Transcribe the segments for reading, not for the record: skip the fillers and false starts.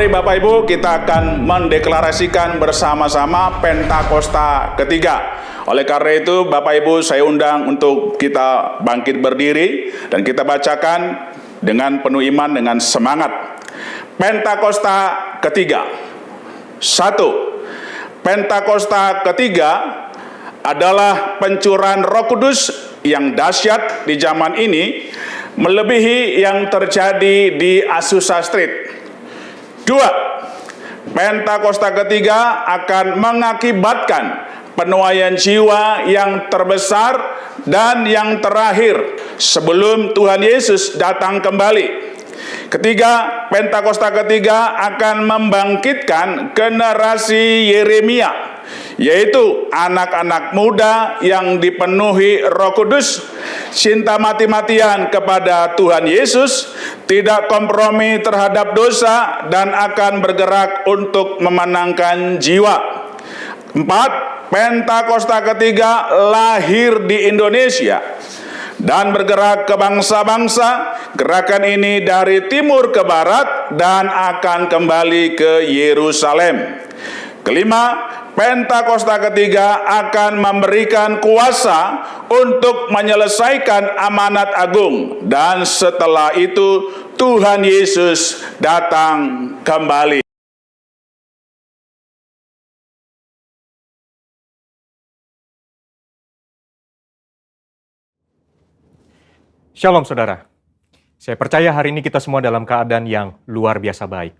Mari Bapak Ibu, kita akan mendeklarasikan bersama-sama Pentakosta ketiga. Oleh karena itu, Bapak Ibu, saya undang untuk kita bangkit berdiri dan kita bacakan dengan penuh iman, dengan semangat. Pentakosta ketiga. 1. Pentakosta ketiga adalah pencurahan Roh Kudus yang dahsyat di zaman ini, melebihi yang terjadi di Azusa Street. 2. Pentakosta ketiga akan mengakibatkan penuaian jiwa yang terbesar dan yang terakhir sebelum Tuhan Yesus datang kembali. Ketiga, Pentakosta ketiga akan membangkitkan generasi Yeremia, yaitu anak-anak muda yang dipenuhi Roh Kudus, cinta mati-matian kepada Tuhan Yesus, tidak kompromi terhadap dosa, dan akan bergerak untuk memenangkan jiwa. 4. Pentakosta ketiga lahir di Indonesia dan bergerak ke bangsa-bangsa. Gerakan ini dari timur ke barat dan akan kembali ke Yerusalem. Kelima, Pentakosta ketiga akan memberikan kuasa untuk menyelesaikan amanat agung, dan setelah itu Tuhan Yesus datang kembali. Shalom saudara, saya percaya hari ini kita semua dalam keadaan yang luar biasa baik.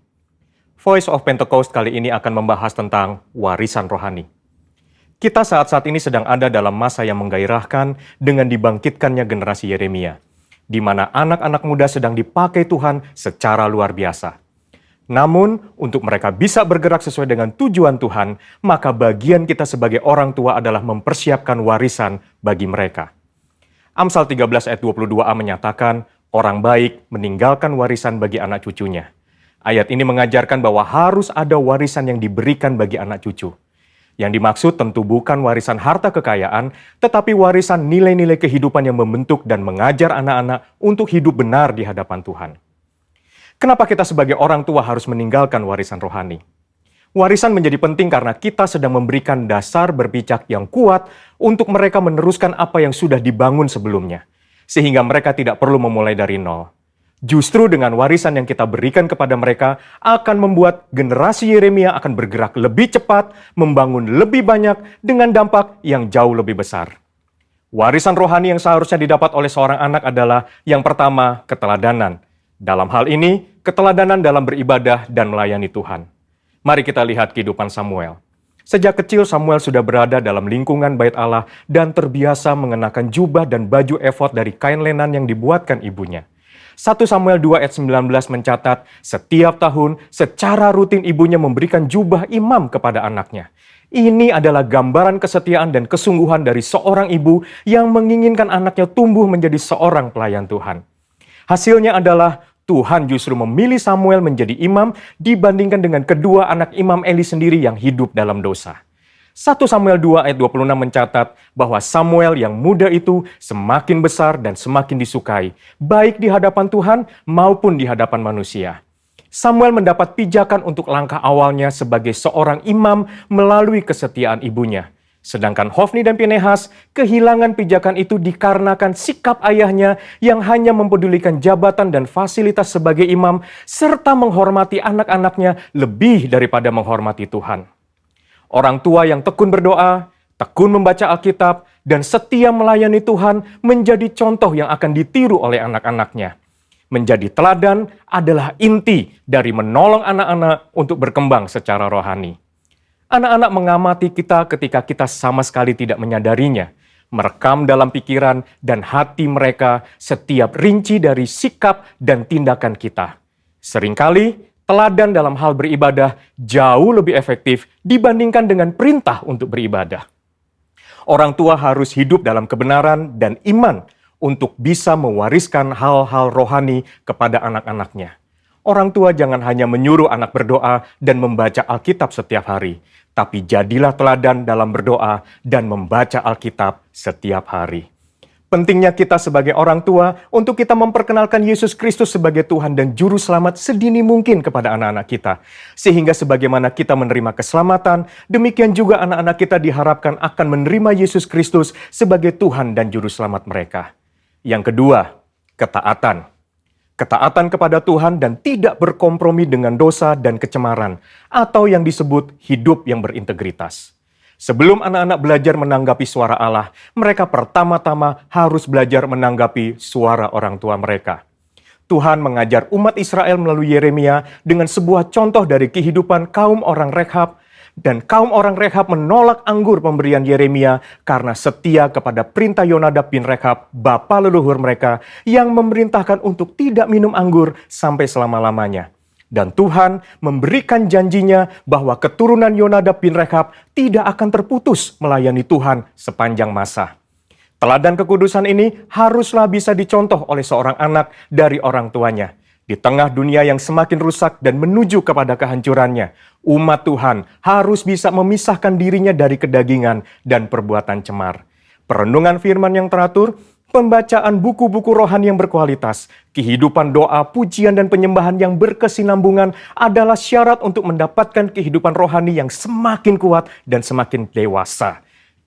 Voice of Pentecost kali ini akan membahas tentang warisan rohani. Kita saat-saat ini sedang ada dalam masa yang menggairahkan dengan dibangkitkannya generasi Yeremia, di mana anak-anak muda sedang dipakai Tuhan secara luar biasa. Namun, untuk mereka bisa bergerak sesuai dengan tujuan Tuhan, maka bagian kita sebagai orang tua adalah mempersiapkan warisan bagi mereka. Amsal 13 ayat 22a menyatakan, orang baik meninggalkan warisan bagi anak cucunya. Ayat ini mengajarkan bahwa harus ada warisan yang diberikan bagi anak cucu. Yang dimaksud tentu bukan warisan harta kekayaan, tetapi warisan nilai-nilai kehidupan yang membentuk dan mengajar anak-anak untuk hidup benar di hadapan Tuhan. Kenapa kita sebagai orang tua harus meninggalkan warisan rohani? Warisan menjadi penting karena kita sedang memberikan dasar berpijak yang kuat untuk mereka meneruskan apa yang sudah dibangun sebelumnya, sehingga mereka tidak perlu memulai dari nol. Justru dengan warisan yang kita berikan kepada mereka akan membuat generasi Yeremia akan bergerak lebih cepat, membangun lebih banyak dengan dampak yang jauh lebih besar. Warisan rohani yang seharusnya didapat oleh seorang anak adalah yang pertama, keteladanan. Dalam hal ini, keteladanan dalam beribadah dan melayani Tuhan. Mari kita lihat kehidupan Samuel. Sejak kecil Samuel sudah berada dalam lingkungan bait Allah dan terbiasa mengenakan jubah dan baju efod dari kain lenan yang dibuatkan ibunya. 1 Samuel 2 ayat 19 mencatat, setiap tahun secara rutin ibunya memberikan jubah imam kepada anaknya. Ini adalah gambaran kesetiaan dan kesungguhan dari seorang ibu yang menginginkan anaknya tumbuh menjadi seorang pelayan Tuhan. Hasilnya adalah Tuhan justru memilih Samuel menjadi imam dibandingkan dengan kedua anak imam Eli sendiri yang hidup dalam dosa. 1 Samuel 2 ayat 26 mencatat bahwa Samuel yang muda itu semakin besar dan semakin disukai, baik di hadapan Tuhan maupun di hadapan manusia. Samuel mendapat pijakan untuk langkah awalnya sebagai seorang imam melalui kesetiaan ibunya. Sedangkan Hofni dan Pinehas kehilangan pijakan itu dikarenakan sikap ayahnya yang hanya mempedulikan jabatan dan fasilitas sebagai imam serta menghormati anak-anaknya lebih daripada menghormati Tuhan. Orang tua yang tekun berdoa, tekun membaca Alkitab, dan setia melayani Tuhan menjadi contoh yang akan ditiru oleh anak-anaknya. Menjadi teladan adalah inti dari menolong anak-anak untuk berkembang secara rohani. Anak-anak mengamati kita ketika kita sama sekali tidak menyadarinya, merekam dalam pikiran dan hati mereka setiap rinci dari sikap dan tindakan kita. Seringkali, teladan dalam hal beribadah jauh lebih efektif dibandingkan dengan perintah untuk beribadah. Orang tua harus hidup dalam kebenaran dan iman untuk bisa mewariskan hal-hal rohani kepada anak-anaknya. Orang tua jangan hanya menyuruh anak berdoa dan membaca Alkitab setiap hari, tapi jadilah teladan dalam berdoa dan membaca Alkitab setiap hari. Pentingnya kita sebagai orang tua untuk kita memperkenalkan Yesus Kristus sebagai Tuhan dan Juru Selamat sedini mungkin kepada anak-anak kita. Sehingga sebagaimana kita menerima keselamatan, demikian juga anak-anak kita diharapkan akan menerima Yesus Kristus sebagai Tuhan dan Juru Selamat mereka. Yang kedua, ketaatan. Ketaatan kepada Tuhan dan tidak berkompromi dengan dosa dan kecemaran, atau yang disebut hidup yang berintegritas. Sebelum anak-anak belajar menanggapi suara Allah, mereka pertama-tama harus belajar menanggapi suara orang tua mereka. Tuhan mengajar umat Israel melalui Yeremia dengan sebuah contoh dari kehidupan kaum orang Rekhab, dan kaum orang Rekhab menolak anggur pemberian Yeremia karena setia kepada perintah Yonadab bin Rekhab, bapa leluhur mereka, yang memerintahkan untuk tidak minum anggur sampai selama-lamanya. Dan Tuhan memberikan janjinya bahwa keturunan Yonadab bin Rekhab tidak akan terputus melayani Tuhan sepanjang masa. Teladan kekudusan ini haruslah bisa dicontoh oleh seorang anak dari orang tuanya. Di tengah dunia yang semakin rusak dan menuju kepada kehancurannya, umat Tuhan harus bisa memisahkan dirinya dari kedagingan dan perbuatan cemar. Perenungan firman yang teratur, pembacaan buku-buku rohani yang berkualitas, kehidupan doa, pujian, dan penyembahan yang berkesinambungan adalah syarat untuk mendapatkan kehidupan rohani yang semakin kuat dan semakin dewasa.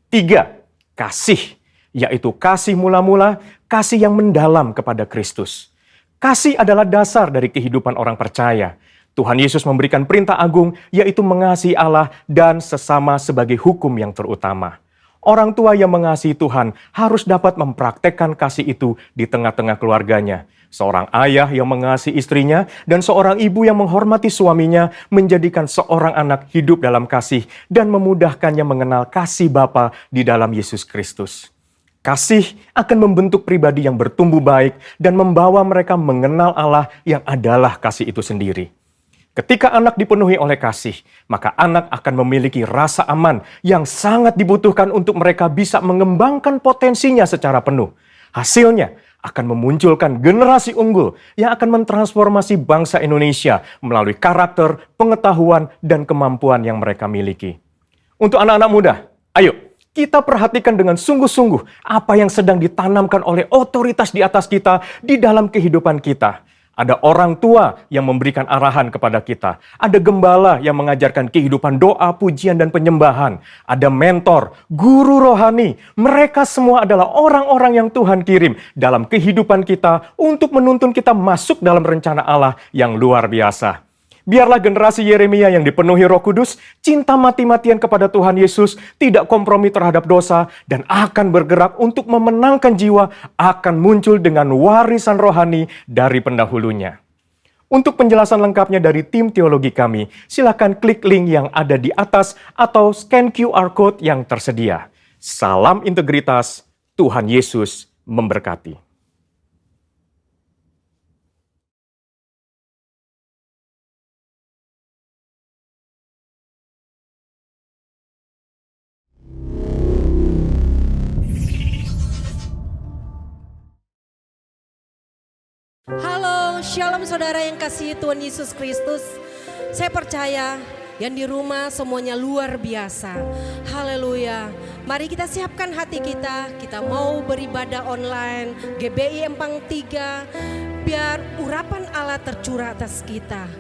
3. Kasih, yaitu kasih mula-mula, kasih yang mendalam kepada Kristus. Kasih adalah dasar dari kehidupan orang percaya. Tuhan Yesus memberikan perintah agung, yaitu mengasihi Allah dan sesama sebagai hukum yang terutama. Orang tua yang mengasihi Tuhan harus dapat mempraktekkan kasih itu di tengah-tengah keluarganya. Seorang ayah yang mengasihi istrinya dan seorang ibu yang menghormati suaminya menjadikan seorang anak hidup dalam kasih dan memudahkannya mengenal kasih Bapa di dalam Yesus Kristus. Kasih akan membentuk pribadi yang bertumbuh baik dan membawa mereka mengenal Allah yang adalah kasih itu sendiri. Ketika anak dipenuhi oleh kasih, maka anak akan memiliki rasa aman yang sangat dibutuhkan untuk mereka bisa mengembangkan potensinya secara penuh. Hasilnya akan memunculkan generasi unggul yang akan mentransformasi bangsa Indonesia melalui karakter, pengetahuan, dan kemampuan yang mereka miliki. Untuk anak-anak muda, ayo kita perhatikan dengan sungguh-sungguh apa yang sedang ditanamkan oleh otoritas di atas kita di dalam kehidupan kita. Ada orang tua yang memberikan arahan kepada kita. Ada gembala yang mengajarkan kehidupan doa, pujian, dan penyembahan. Ada mentor, guru rohani. Mereka semua adalah orang-orang yang Tuhan kirim dalam kehidupan kita untuk menuntun kita masuk dalam rencana Allah yang luar biasa. Biarlah generasi Yeremia yang dipenuhi Roh Kudus, cinta mati-matian kepada Tuhan Yesus, tidak kompromi terhadap dosa, dan akan bergerak untuk memenangkan jiwa, akan muncul dengan warisan rohani dari pendahulunya. Untuk penjelasan lengkapnya dari tim teologi kami, silakan klik link yang ada di atas atau scan QR Code yang tersedia. Salam integritas, Tuhan Yesus memberkati. Halo, shalom saudara yang kasih Tuhan Yesus Kristus. Saya percaya yang di rumah semuanya luar biasa. Haleluya. Mari kita siapkan hati kita. Kita mau beribadah online GBI Empang 3. Biar urapan Allah tercurah atas kita.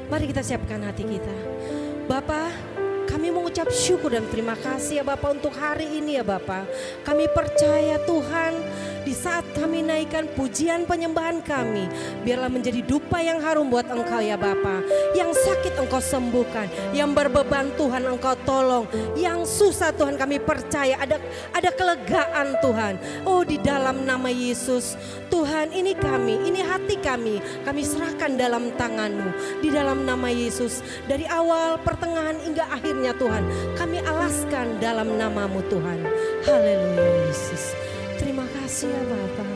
Mari kita siapkan hati kita. Bapa, kami mengucap syukur dan terima kasih ya Bapak untuk hari ini ya Bapak. Kami percaya Tuhan, di saat kami naikkan pujian penyembahan kami, biarlah menjadi dupa yang harum buat Engkau ya Bapa. Yang sakit Engkau sembuhkan, yang berbeban Tuhan Engkau tolong, yang susah Tuhan kami percaya ada kelegaan Tuhan. Oh, di dalam nama Yesus, Tuhan ini kami, ini hati kami serahkan dalam tangan-Mu. Di dalam nama Yesus, dari awal, pertengahan hingga akhirnya Tuhan, kami alaskan dalam nama-Mu Tuhan. Haleluya Yesus. Terima kasih ya Bapa.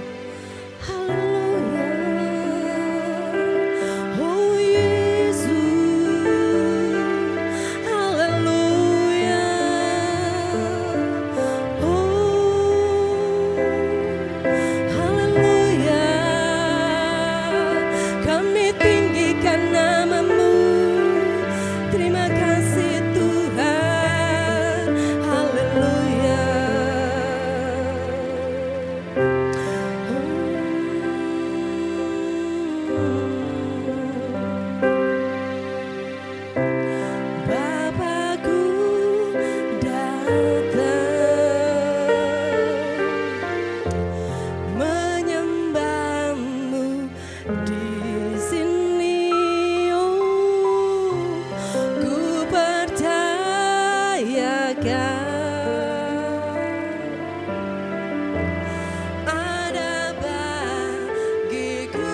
Haleluya. Oh Yesus. Haleluya. Oh. Haleluya. Kami tinggikan nama-Mu. Terima kasih Tuhan. Haleluya. ada bagiku.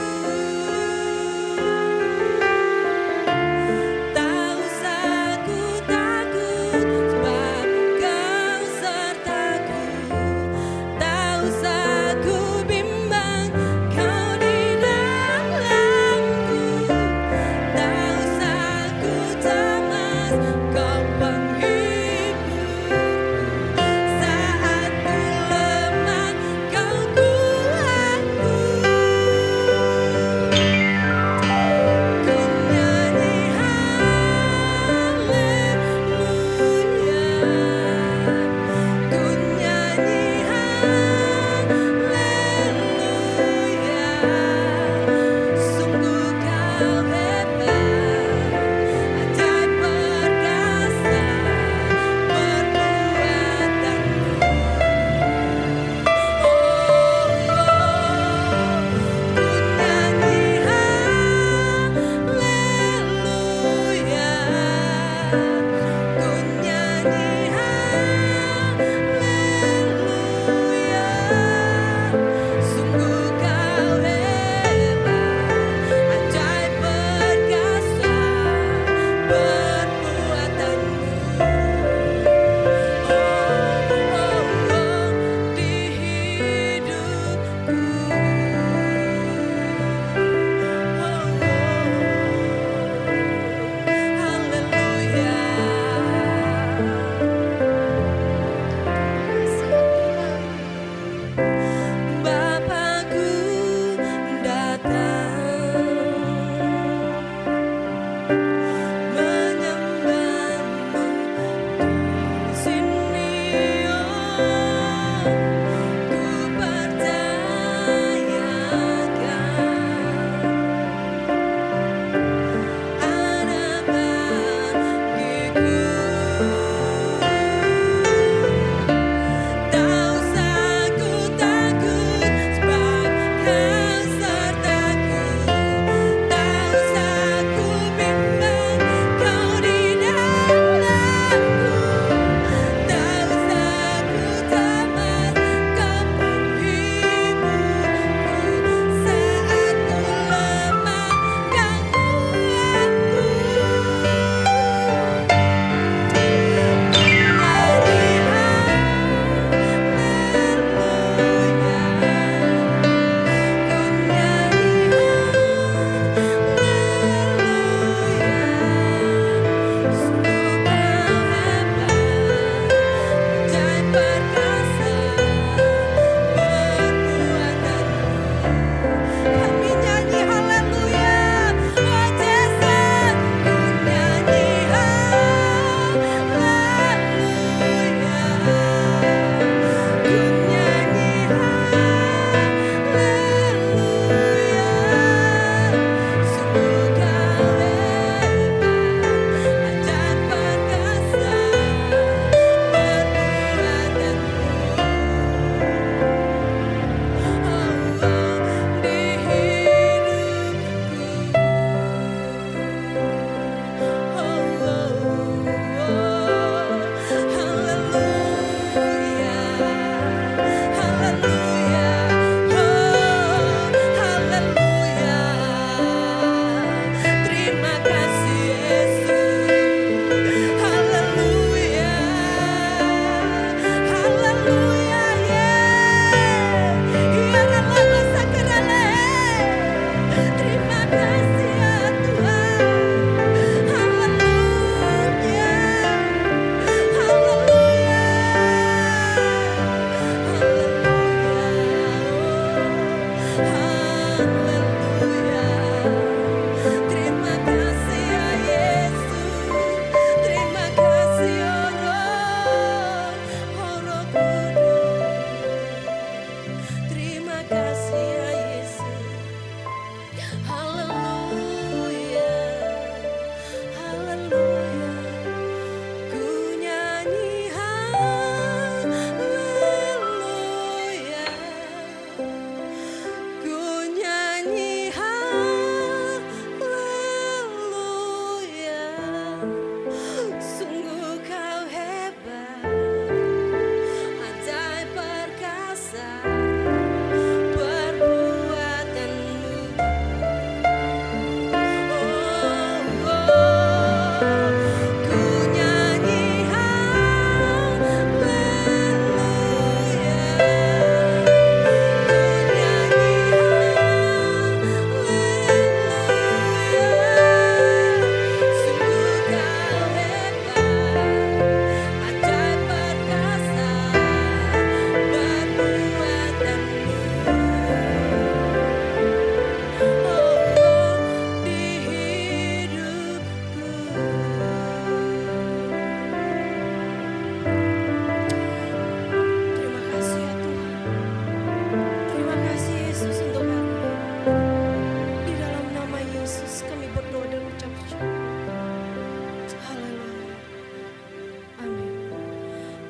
Tak usah ku takut sebab Kau sertaku. Tak usah ku bimbang, Kau di dalamku. Tak usah ku cemas, Kau penghibur.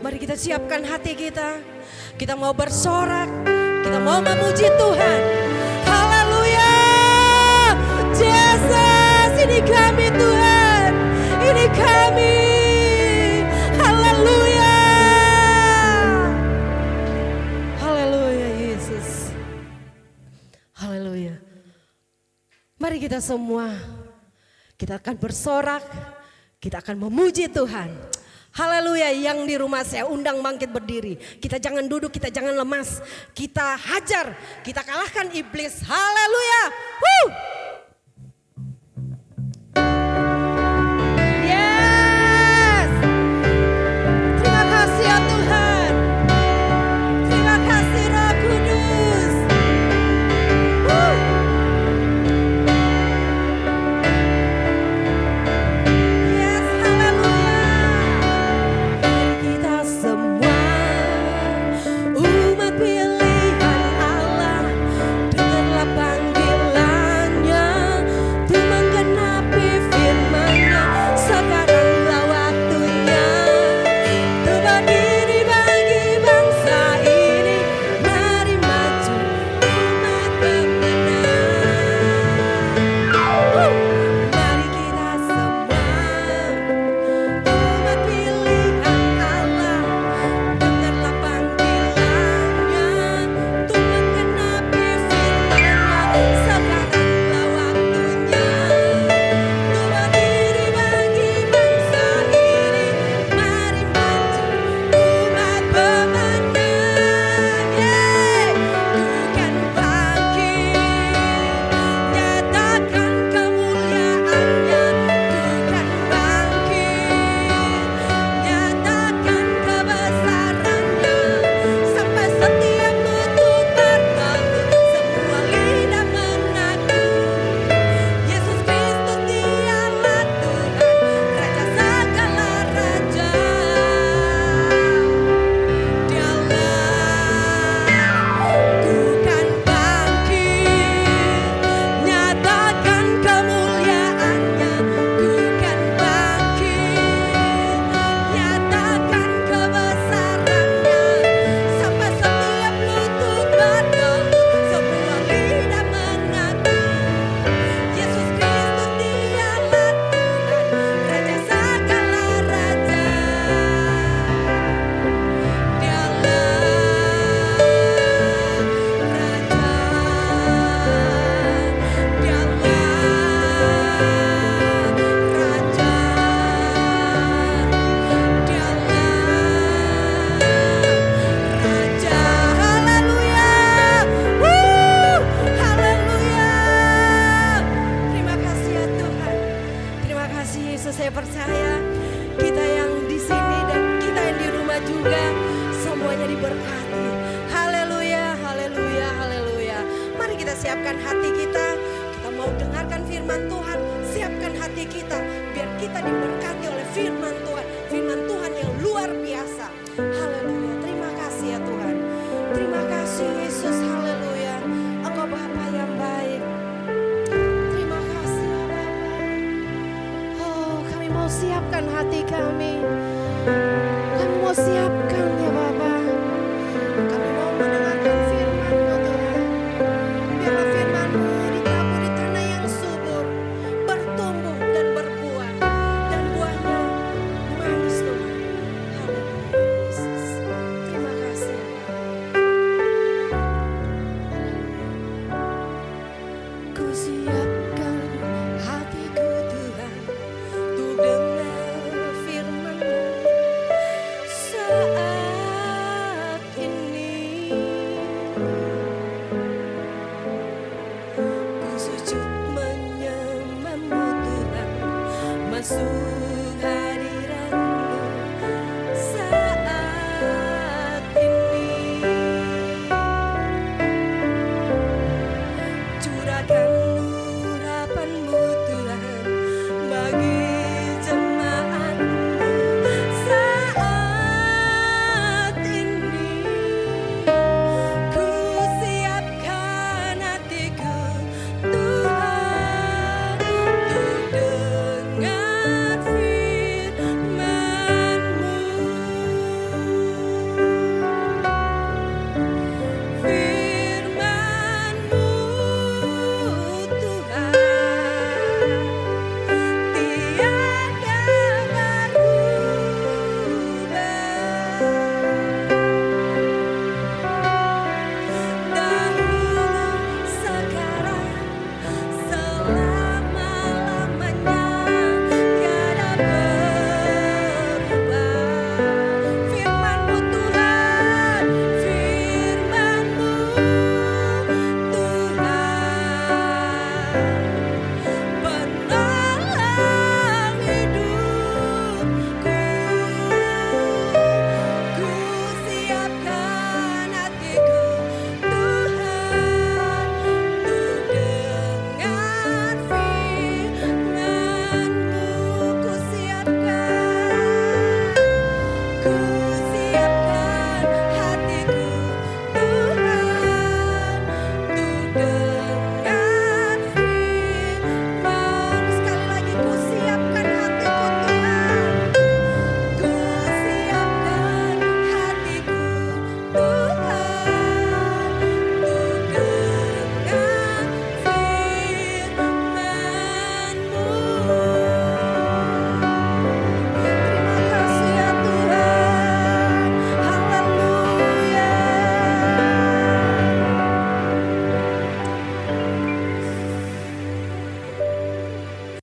Mari kita siapkan hati kita. Kita mau bersorak, kita mau memuji Tuhan. Haleluya. Yesus, ini kami Tuhan. Ini kami. Haleluya. Haleluya Yesus. Haleluya. Mari kita semua, kita akan bersorak, kita akan memuji Tuhan. Haleluya, yang di rumah saya undang bangkit berdiri. Kita jangan duduk, kita jangan lemas. Kita hajar, kita kalahkan iblis. Haleluya. Woo! Yes. Terima kasih ya Tuhan. Terima kasih Roh Kudus. Woo! Yes, haleluya. Kita semua umat pilihan Allah, dengarlah panggilannya untuk menggenapi firman-Nya. Sekaranglah waktunya untuk berdiri bagi bangsa ini. Mari maju umat pemenang. Mari kita semua umat pilihan Allah, dengarlah panggilannya untuk menggenapi firman-Nya. Sekaranglah waktunya untuk berdiri bagi bangsa ini. Mari maju umat pemenang. Tuhan bangkit, nyatakan kemuliaan-Nya. Tuhan bangkit, nyatakan kebesaran-Nya. Sampai setiap lutut bertelut, semua lidah mengaku Yesus Kristus dialah Tuhan, Raja segala raja. Tuhan bangkit, nyatakan kemuliaan-Nya. Tuhan bangkit, nyatakan kebesaran-Nya. Sampai setiap lutut bertelut, semua lidah mengaku Yesus Kristus dialah Tuhan, Raja segala raja. Terima kasih ya Tuhan. Terima kasih Yesus, saya percaya kita yang di sini dan kita yang di rumah juga semuanya diberkati. Haleluya, haleluya, haleluya. Mari kita siapkan hati kita. Kita mau dengarkan firman Tuhan. Siapkan hati kita biar kita diberkati oleh firman Tuhan. Firman Tuhan yang luar biasa. Haleluya. Terima kasih ya Tuhan. Terima kasih Yesus. Haleluya. Engkau Bapa yang baik. Terima kasih ya Bapa. Oh, kami mau siapkan hati kami. Kami mau siapkan ya Bapa. Kami mau mendengarkan firman-Mu Tuhan. Biarlah firman-Mu ditabur di tanah yang subur, bertumbuh dan berbuah, dan buahnya manis Tuhan. Haleluya Yesus. Terima kasih ya Bapa. Ku siapkan hatiku Tuhan untuk dengar firman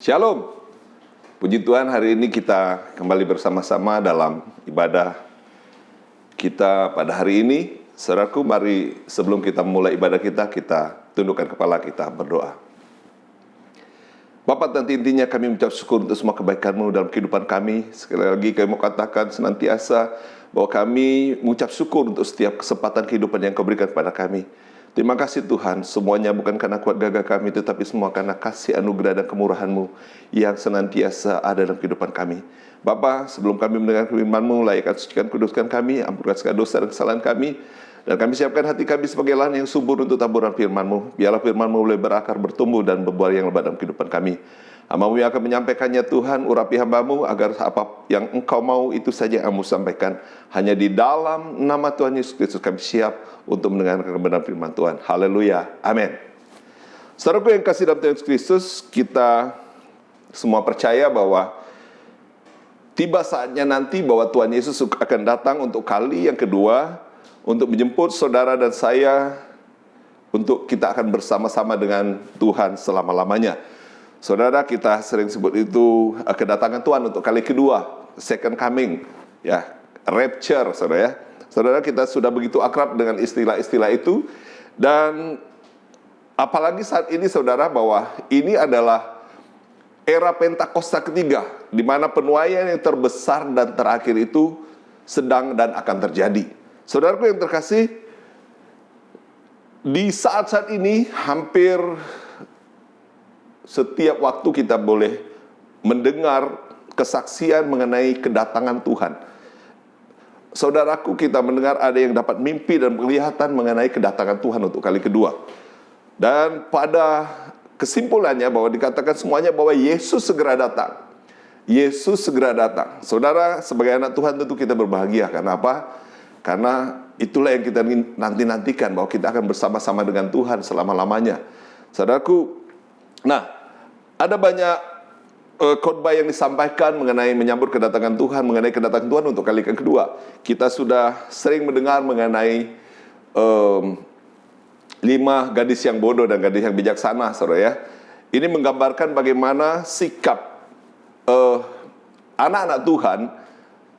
Shalom. Puji Tuhan, hari ini kita kembali bersama-sama dalam ibadah kita pada hari ini. Saudaraku, mari sebelum kita mulai ibadah kita tundukkan kepala, kita berdoa. Bapa, nanti intinya kami mengucap syukur untuk semua kebaikan-Mu dalam kehidupan kami. Sekali lagi kami mau katakan senantiasa bahwa kami mengucap syukur untuk setiap kesempatan kehidupan yang Kau berikan kepada kami. Terima kasih Tuhan, semuanya bukan karena kuat gagah kami, tetapi semua karena kasih anugerah dan kemurahan-Mu yang senantiasa ada dalam kehidupan kami. Bapa, sebelum kami mendengar firman-Mu, layakkan, sucikan, kuduskan kami, ampunkan segala dosa dan kesalahan kami, dan kami siapkan hati kami sebagai lahan yang subur untuk taburan firman-Mu. Biarlah firman-Mu boleh berakar, bertumbuh, dan berbuah yang lebat dalam kehidupan kami. Hamba-Mu yang akan menyampaikannya Tuhan, urapi hamba-Mu agar apa yang Engkau mau itu saja yang Kamu sampaikan. Hanya di dalam nama Tuhan Yesus Kristus kami siap untuk mendengarkan kebenaran firman Tuhan. Haleluya, amin. Saudaraku yang kasih dalam Tuhan Yesus Kristus, kita semua percaya bahwa tiba saatnya nanti bahwa Tuhan Yesus akan datang untuk kali yang kedua, untuk menjemput saudara dan saya, untuk kita akan bersama-sama dengan Tuhan selama-lamanya. Saudara, kita sering sebut itu kedatangan Tuhan untuk kali kedua, second coming, ya, rapture, saudara ya. Saudara, kita sudah begitu akrab dengan istilah-istilah itu, dan apalagi saat ini, saudara, bahwa ini adalah era Pentakosta ketiga, di mana penuaian yang terbesar dan terakhir itu sedang dan akan terjadi. Saudaraku yang terkasih, di saat-saat ini hampir setiap waktu kita boleh mendengar kesaksian mengenai kedatangan Tuhan. Saudaraku, kita mendengar ada yang dapat mimpi dan penglihatan mengenai kedatangan Tuhan untuk kali kedua. Dan pada kesimpulannya bahwa dikatakan semuanya bahwa Yesus segera datang. Yesus segera datang. Saudara, sebagai anak Tuhan tentu kita berbahagia. Karena apa? Karena itulah yang kita nanti-nantikan, bahwa kita akan bersama-sama dengan Tuhan selama-lamanya. Saudaraku, nah, ada banyak khotbah yang disampaikan mengenai menyambut kedatangan Tuhan, mengenai kedatangan Tuhan untuk kali yang kedua. Kita sudah sering mendengar mengenai 5 gadis yang bodoh dan gadis yang bijaksana, saudara ya. Ini menggambarkan bagaimana sikap anak-anak Tuhan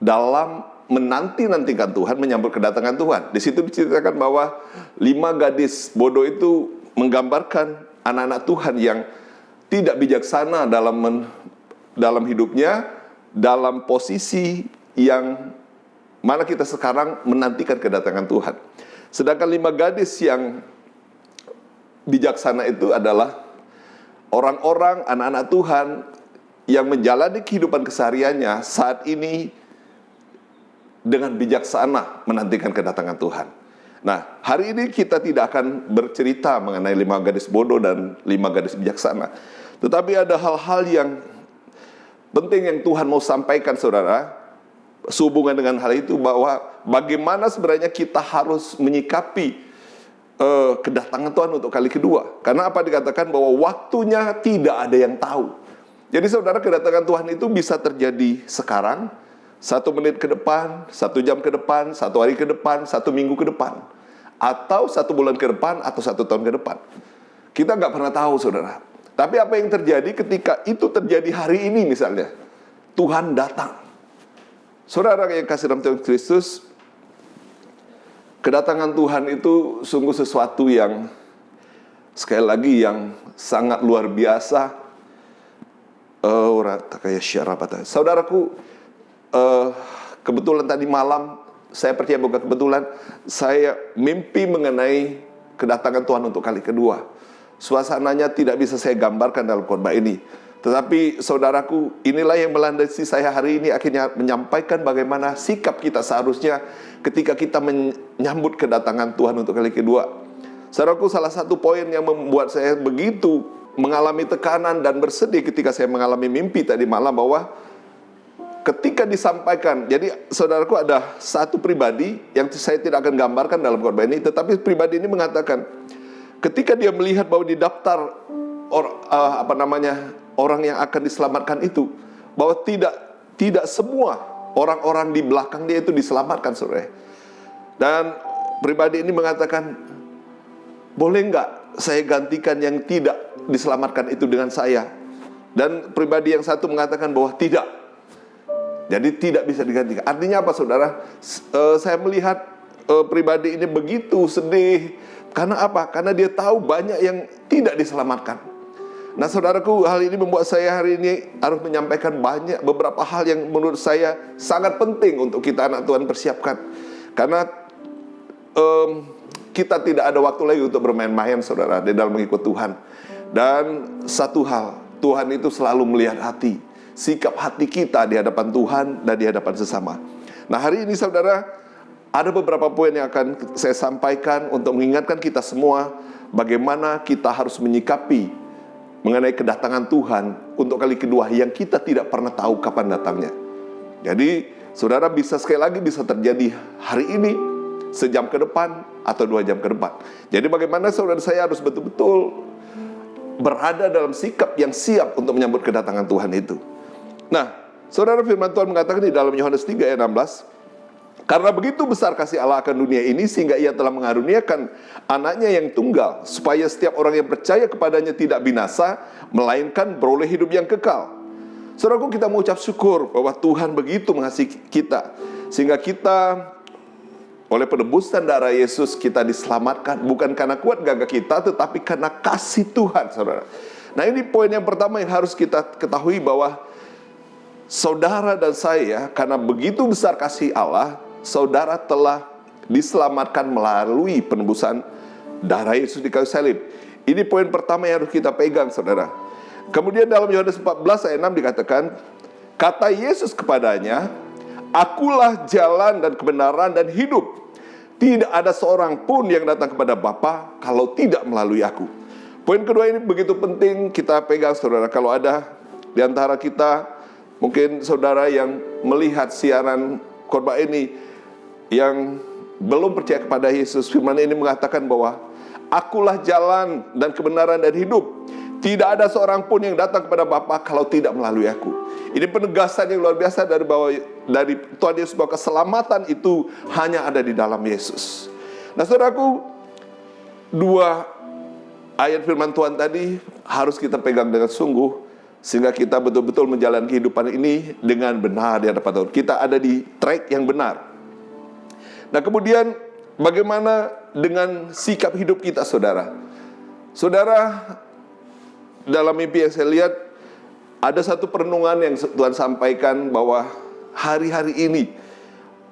dalam menanti-nantikan Tuhan, menyambut kedatangan Tuhan. Di situ diceritakan bahwa 5 gadis bodoh itu menggambarkan anak-anak Tuhan yang tidak bijaksana dalam hidupnya, dalam posisi yang mana kita sekarang menantikan kedatangan Tuhan. Sedangkan 5 gadis yang bijaksana itu adalah orang-orang, anak-anak Tuhan yang menjalani kehidupan kesehariannya saat ini dengan bijaksana menantikan kedatangan Tuhan. Nah, hari ini kita tidak akan bercerita mengenai 5 gadis bodoh dan 5 gadis bijaksana. Tetapi ada hal-hal yang penting yang Tuhan mau sampaikan, saudara, sehubungan dengan hal itu, bahwa bagaimana sebenarnya kita harus menyikapi kedatangan Tuhan untuk kali kedua. Karena apa dikatakan bahwa waktunya tidak ada yang tahu. Jadi saudara, kedatangan Tuhan itu bisa terjadi sekarang, 1 menit ke depan, 1 jam ke depan, 1 hari ke depan, 1 minggu ke depan, atau 1 bulan ke depan, atau 1 tahun ke depan. Kita nggak pernah tahu, saudara. Tapi apa yang terjadi ketika itu terjadi hari ini misalnya, Tuhan datang. Saudara yang kasih dalam Tuhan Kristus, kedatangan Tuhan itu sungguh sesuatu yang sekali lagi yang sangat luar biasa. Saudaraku, kebetulan tadi malam, saya percaya bukan kebetulan, saya mimpi mengenai kedatangan Tuhan untuk kali kedua. Suasananya tidak bisa saya gambarkan dalam khotbah ini. Tetapi saudaraku, inilah yang melandasi saya hari ini, akhirnya menyampaikan bagaimana sikap kita seharusnya ketika kita menyambut kedatangan Tuhan untuk kali kedua. Saudaraku, salah satu poin yang membuat saya begitu mengalami tekanan dan bersedih ketika saya mengalami mimpi tadi malam, bahwa ketika disampaikan, jadi saudaraku, ada satu pribadi yang saya tidak akan gambarkan dalam khotbah ini, tetapi pribadi ini mengatakan, ketika dia melihat bahwa di daftar orang yang akan diselamatkan itu, bahwa tidak semua orang-orang di belakang dia itu diselamatkan, saudara. Dan pribadi ini mengatakan, boleh nggak saya gantikan yang tidak diselamatkan itu dengan saya? Dan pribadi yang satu mengatakan bahwa tidak. Jadi tidak bisa digantikan. Artinya apa saudara? Saya melihat pribadi ini begitu sedih. Karena apa? Karena dia tahu banyak yang tidak diselamatkan. Nah saudaraku, hal ini membuat saya hari ini harus menyampaikan beberapa hal yang menurut saya sangat penting untuk kita anak Tuhan persiapkan. Karena kita tidak ada waktu lagi untuk bermain-main saudara di dalam mengikut Tuhan. Dan satu hal, Tuhan itu selalu melihat hati, sikap hati kita di hadapan Tuhan dan di hadapan sesama. Nah hari ini saudara, ada beberapa poin yang akan saya sampaikan untuk mengingatkan kita semua bagaimana kita harus menyikapi mengenai kedatangan Tuhan untuk kali kedua yang kita tidak pernah tahu kapan datangnya. Jadi saudara bisa sekali lagi bisa terjadi hari ini, sejam ke depan, atau 2 jam ke depan. Jadi bagaimana saudara saya harus betul-betul berada dalam sikap yang siap untuk menyambut kedatangan Tuhan itu. Nah, saudara, firman Tuhan mengatakan di dalam Yohanes 3 ayat 16, karena begitu besar kasih Allah akan dunia ini, sehingga ia telah mengaruniakan anaknya yang tunggal, supaya setiap orang yang percaya kepadanya tidak binasa, melainkan beroleh hidup yang kekal. Saudaraku, kita mengucap syukur bahwa Tuhan begitu mengasihi kita, sehingga kita oleh penebusan darah Yesus kita diselamatkan, bukan karena kuat gagah kita, tetapi karena kasih Tuhan, saudara. Nah ini poin yang pertama yang harus kita ketahui, bahwa saudara dan saya, karena begitu besar kasih Allah, saudara telah diselamatkan melalui penebusan darah Yesus di kayu salib. Ini poin pertama yang harus kita pegang, saudara. Kemudian dalam Yohanes 14 ayat 6 dikatakan, kata Yesus kepadanya, akulah jalan dan kebenaran dan hidup. Tidak ada seorang pun yang datang kepada Bapa kalau tidak melalui aku. Poin kedua ini begitu penting kita pegang, saudara. Kalau ada di antara kita, mungkin saudara yang melihat siaran khotbah ini yang belum percaya kepada Yesus, firman ini mengatakan bahwa akulah jalan dan kebenaran dan hidup. Tidak ada seorang pun yang datang kepada Bapa kalau tidak melalui aku. Ini penegasan yang luar biasa dari Tuhan Yesus bahwa keselamatan itu hanya ada di dalam Yesus. Nah saudaraku, 2 ayat firman Tuhan tadi harus kita pegang dengan sungguh, sehingga kita betul-betul menjalani kehidupan ini dengan benar di hadapan Tuhan. Kita ada di track yang benar. Nah kemudian bagaimana dengan sikap hidup kita, saudara? Saudara, dalam mimpi yang saya lihat, ada satu perenungan yang Tuhan sampaikan bahwa hari-hari ini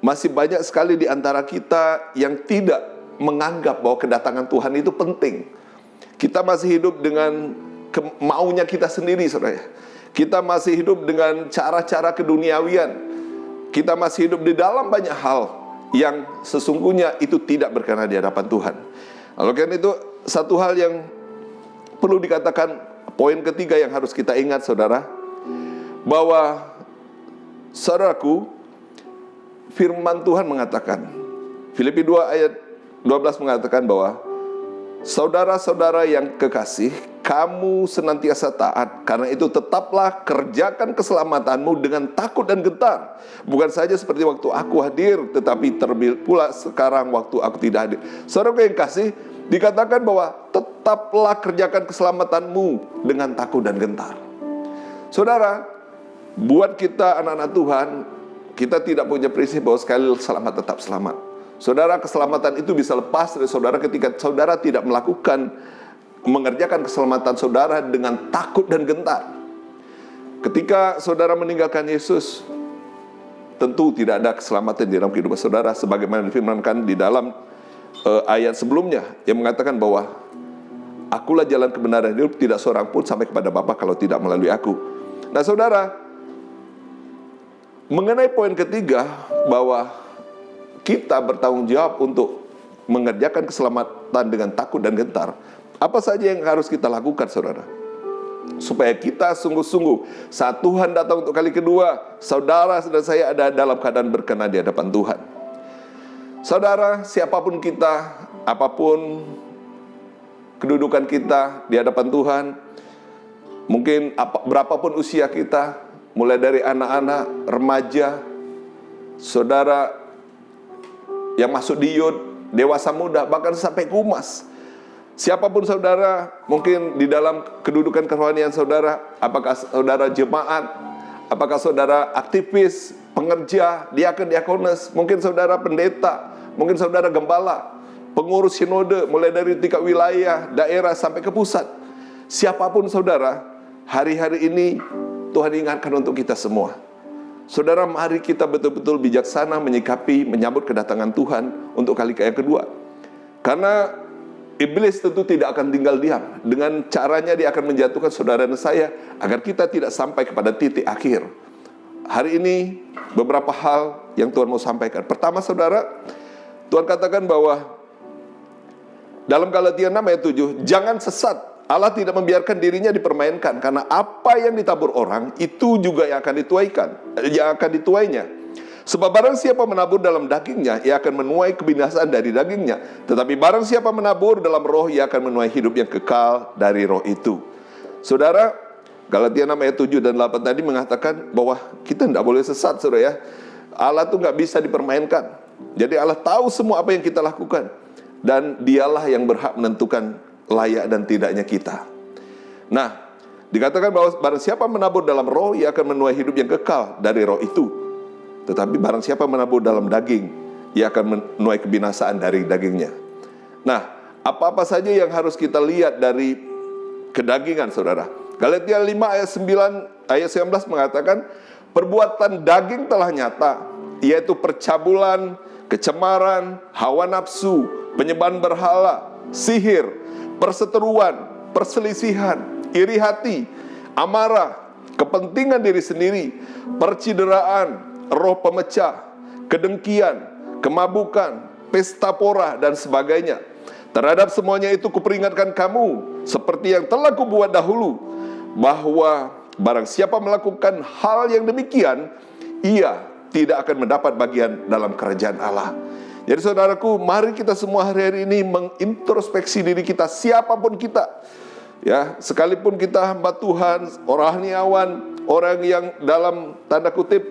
masih banyak sekali di antara kita yang tidak menganggap bahwa kedatangan Tuhan itu penting. Kita masih hidup dengan maunya kita sendiri, saudara. Kita masih hidup dengan cara-cara keduniawian. Kita masih hidup di dalam banyak hal yang sesungguhnya itu tidak berkenan di hadapan Tuhan. Lalu kan itu satu hal yang perlu dikatakan, poin ketiga yang harus kita ingat, saudara, bahwa saudaraku, firman Tuhan mengatakan, Filipi 2 ayat 12 mengatakan bahwa saudara-saudara yang kekasih, kamu senantiasa taat, karena itu tetaplah kerjakan keselamatanmu dengan takut dan gentar. Bukan saja seperti waktu aku hadir, tetapi terlebih pula sekarang waktu aku tidak hadir. Saudara yang kasih, dikatakan bahwa tetaplah kerjakan keselamatanmu dengan takut dan gentar. Saudara, buat kita anak-anak Tuhan, kita tidak punya prinsip bahwa sekali selamat tetap selamat. Saudara, keselamatan itu bisa lepas dari saudara ketika saudara tidak mengerjakan keselamatan saudara dengan takut dan gentar. Ketika saudara meninggalkan Yesus, tentu tidak ada keselamatan di dalam kehidupan saudara, sebagaimana difirmankan di dalam ayat sebelumnya yang mengatakan bahwa akulah jalan kebenaran dan hidup, tidak seorang pun sampai kepada Bapa kalau tidak melalui aku. Nah saudara, mengenai poin ketiga bahwa kita bertanggung jawab untuk mengerjakan keselamatan dengan takut dan gentar, apa saja yang harus kita lakukan, saudara? Supaya kita sungguh-sungguh saat Tuhan datang untuk kali kedua, saudara dan saya ada dalam keadaan berkenan di hadapan Tuhan. Saudara, siapapun kita, apapun kedudukan kita di hadapan Tuhan, mungkin berapapun usia kita, mulai dari anak-anak, remaja, saudara yang masuk di youth, dewasa muda, bahkan sampai kumas, Siapapun saudara, mungkin di dalam kedudukan kerohanian saudara, apakah saudara jemaat, apakah saudara aktivis, pengerja, diakon, diakones, mungkin saudara pendeta, mungkin saudara gembala, pengurus sinode, mulai dari tingkat wilayah, daerah, sampai ke pusat. Siapapun saudara, hari-hari ini Tuhan ingatkan untuk kita semua. Saudara, mari kita betul-betul bijaksana menyikapi, menyambut kedatangan Tuhan untuk kali yang kedua. Karena iblis tentu tidak akan tinggal diam. Dengan caranya dia akan menjatuhkan saudara dan saya agar kita tidak sampai kepada titik akhir. Hari ini beberapa hal yang Tuhan mau sampaikan. Pertama saudara, Tuhan katakan bahwa dalam Galatia 6 ayat 7, jangan sesat. Allah tidak membiarkan dirinya dipermainkan, karena apa yang ditabur orang itu juga yang akan dituainya. Sebab barang siapa menabur dalam dagingnya, ia akan menuai kebinasaan dari dagingnya. Tetapi barang siapa menabur dalam roh, ia akan menuai hidup yang kekal dari roh itu. Saudara, Galatia 6 ayat 7 dan 8 tadi mengatakan bahwa kita tidak boleh sesat, saudara ya. Allah tuh nggak bisa dipermainkan. Jadi Allah tahu semua apa yang kita lakukan, dan dialah yang berhak menentukan layak dan tidaknya kita. Nah, dikatakan bahwa barang siapa menabur dalam roh, ia akan menuai hidup yang kekal dari roh itu. Tetapi barang siapa menabur dalam daging, ia akan menuai kebinasaan dari dagingnya. Nah, apa-apa saja yang harus kita lihat dari kedagingan, saudara? Galatia 5 ayat 19 mengatakan, perbuatan daging telah nyata, yaitu percabulan, kecemaran, hawa nafsu, penyembahan berhala, sihir, perseteruan, perselisihan, iri hati, amarah, kepentingan diri sendiri, percideraan, roh pemecah, kedengkian, kemabukan, pesta pora, dan sebagainya. Terhadap semuanya itu kuperingatkan kamu, seperti yang telah kubuat dahulu, bahwa barang siapa melakukan hal yang demikian, ia tidak akan mendapat bagian dalam kerajaan Allah. Jadi saudaraku, mari kita semua hari-hari ini mengintrospeksi diri kita, siapapun kita. Ya, sekalipun kita hamba Tuhan, rohaniawan, orang yang dalam tanda kutip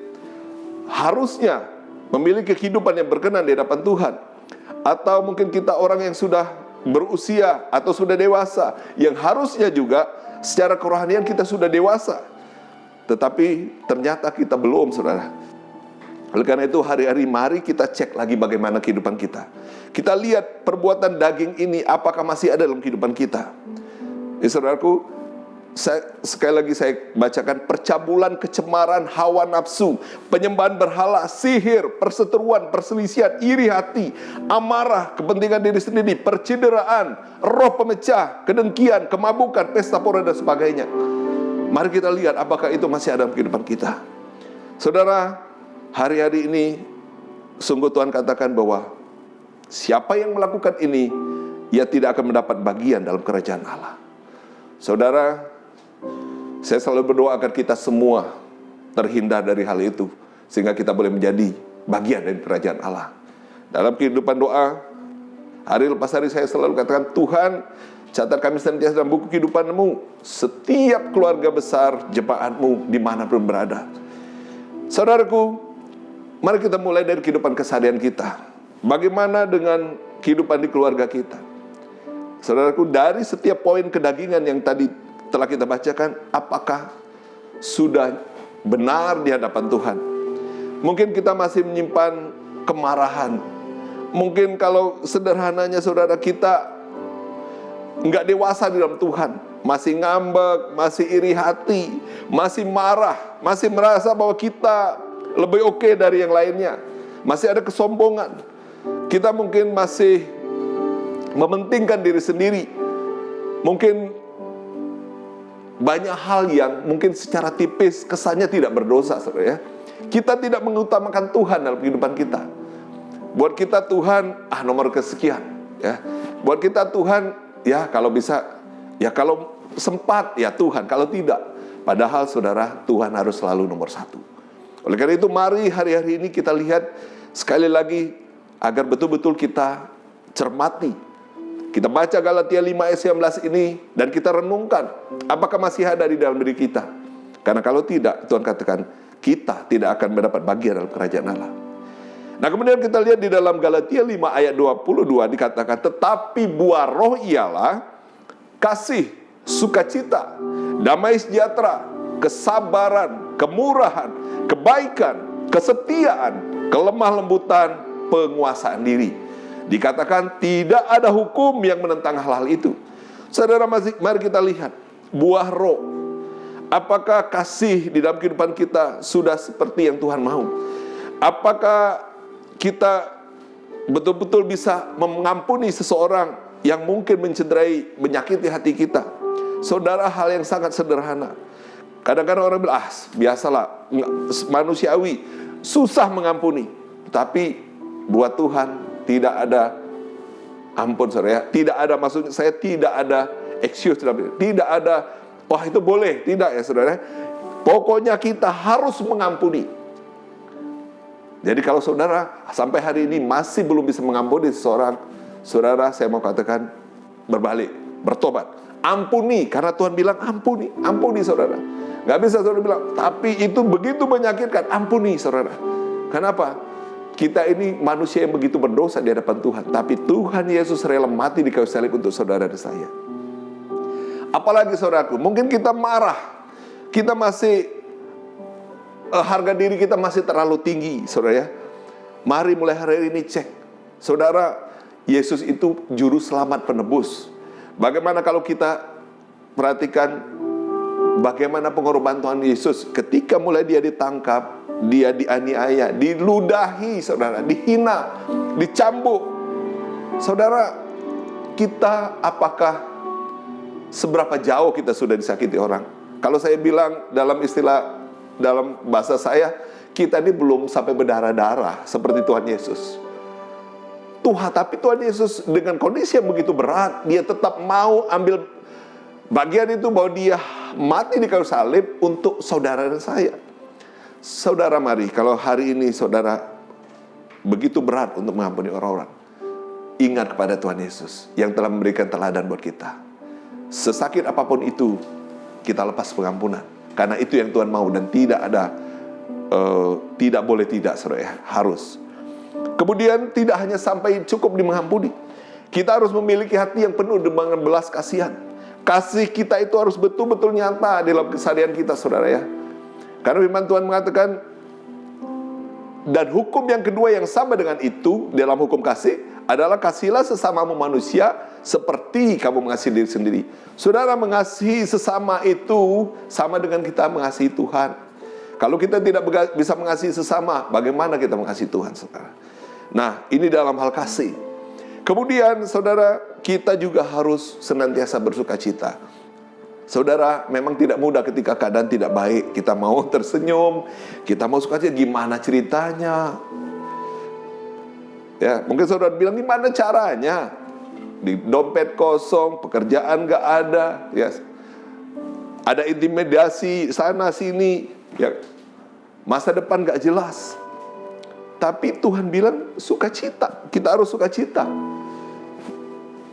harusnya memiliki kehidupan yang berkenan di hadapan Tuhan. Atau mungkin kita orang yang sudah berusia atau sudah dewasa, yang harusnya juga secara kerohanian kita sudah dewasa. Tetapi ternyata kita belum, saudara. Oleh karena itu hari-hari mari kita cek lagi bagaimana kehidupan kita. Kita lihat perbuatan daging ini apakah masih ada dalam kehidupan kita. Saudaraku, sekali lagi saya bacakan, percabulan, kecemaran, hawa nafsu, penyembahan berhala, sihir, perseteruan, perselisihan, iri hati, amarah, kepentingan diri sendiri, percideraan, roh pemecah, kedengkian, kemabukan, pesta pora, dan sebagainya. Mari kita lihat apakah itu masih ada dalam kehidupan kita. Saudara, hari-hari ini sungguh Tuhan katakan bahwa siapa yang melakukan ini, ia tidak akan mendapat bagian dalam kerajaan Allah. Saudara, saya selalu berdoa agar kita semua terhindar dari hal itu, sehingga kita boleh menjadi bagian dari kerajaan Allah. Dalam kehidupan doa, hari lepas hari saya selalu katakan, Tuhan, catat kami senantiasa dalam buku kehidupan-Mu, setiap keluarga besar jemaat-Mu dimanapun berada. Saudaraku, mari kita mulai dari kehidupan keseharian kita. Bagaimana dengan kehidupan di keluarga kita? Saudaraku, dari setiap poin kedagingan yang tadi telah kita bacakan, apakah sudah benar di hadapan Tuhan? Mungkin kita masih menyimpan kemarahan. Mungkin kalau sederhananya saudara kita nggak dewasa di dalam Tuhan, masih ngambek, masih iri hati, masih marah, masih merasa bahwa kita lebih oke dari yang lainnya, masih ada kesombongan. Kita mungkin masih mementingkan diri sendiri. Mungkin banyak hal yang mungkin secara tipis kesannya tidak berdosa, saudara ya. Kita tidak mengutamakan Tuhan dalam kehidupan kita. Buat kita Tuhan nomor kesekian ya. Buat kita Tuhan ya kalau bisa, ya kalau sempat ya Tuhan, kalau tidak. Padahal saudara, Tuhan harus selalu nomor satu. Oleh karena itu mari hari-hari ini kita lihat sekali lagi agar betul-betul kita cermati. Kita baca Galatia 5 ayat 19 ini dan kita renungkan apakah masih ada di dalam diri kita. Karena kalau tidak, Tuhan katakan kita tidak akan mendapat bagian dalam kerajaan Allah. Nah, kemudian kita lihat di dalam Galatia 5 ayat 22 dikatakan, tetapi buah roh ialah kasih, sukacita, damai sejahtera, kesabaran, kemurahan, kebaikan, kesetiaan, kelemah lembutan, penguasaan diri. Dikatakan tidak ada hukum yang menentang hal-hal itu. Saudara, mari kita lihat buah roh. Apakah kasih di dalam kehidupan kita sudah seperti yang Tuhan mau? Apakah kita betul-betul bisa mengampuni seseorang yang mungkin mencederai, menyakiti hati kita? Saudara, hal yang sangat sederhana. Kadang-kadang orang bilang, biasalah, manusiawi, susah mengampuni. Tapi buat Tuhan tidak ada ampun, saudara. Tidak ada, maksudnya saya tidak ada excuse, tidak ada, wah itu boleh, tidak ya saudara. Pokoknya kita harus mengampuni. Jadi kalau saudara sampai hari ini masih belum bisa mengampuni seseorang, saudara, saya mau katakan berbalik, bertobat, ampuni, karena Tuhan bilang ampuni, ampuni saudara. Gak bisa saudara bilang, tapi itu begitu menyakitkan, ampuni saudara. Kenapa? Kita ini manusia yang begitu berdosa di hadapan Tuhan, tapi Tuhan Yesus rela mati di kayu salib untuk saudara dan saya. Apalagi saudaraku, mungkin kita marah, kita masih harga diri kita masih terlalu tinggi, saudara ya. Mari mulai hari ini cek, saudara, Yesus itu juru selamat penebus. Bagaimana kalau kita perhatikan bagaimana pengorbanan Tuhan Yesus ketika mulai dia ditangkap, dia dianiaya, diludahi, saudara, dihina, dicambuk. Saudara, kita apakah seberapa jauh kita sudah disakiti orang? Kalau saya bilang dalam istilah, dalam bahasa saya, kita ini belum sampai berdarah-darah seperti Tuhan Yesus. Tapi Tuhan Yesus dengan kondisi yang begitu berat, dia tetap mau ambil bagian itu, bahwa dia mati di kayu salib untuk saudara dan saya. Saudara, mari, kalau hari ini saudara begitu berat untuk mengampuni orang-orang, ingat kepada Tuhan Yesus yang telah memberikan teladan buat kita. Sesakit apapun itu, kita lepas pengampunan, karena itu yang Tuhan mau, dan tidak ada tidak boleh tidak, saudara ya, harus. Kemudian tidak hanya sampai cukup di mengampuni, kita harus memiliki hati yang penuh dengan belas kasihan. Kasih kita itu harus betul-betul nyata dalam keseharian kita, saudara ya. Karena firman Tuhan mengatakan, dan hukum yang kedua yang sama dengan itu dalam hukum kasih adalah kasihilah sesamamu manusia seperti kamu mengasihi diri sendiri. Saudara, mengasihi sesama itu sama dengan kita mengasihi Tuhan. Kalau kita tidak bisa mengasihi sesama, bagaimana kita mengasihi Tuhan, saudara? Nah, ini dalam hal kasih. Kemudian, saudara, kita juga harus senantiasa bersuka cita. Saudara, memang tidak mudah ketika keadaan tidak baik. Kita mau tersenyum, kita mau sukacita, gimana ceritanya? Ya, mungkin saudara bilang, gimana caranya? Di dompet kosong, pekerjaan gak ada, ya. Ada intimidasi sana sini, ya. Masa depan gak jelas. Tapi Tuhan bilang sukacita, kita harus sukacita.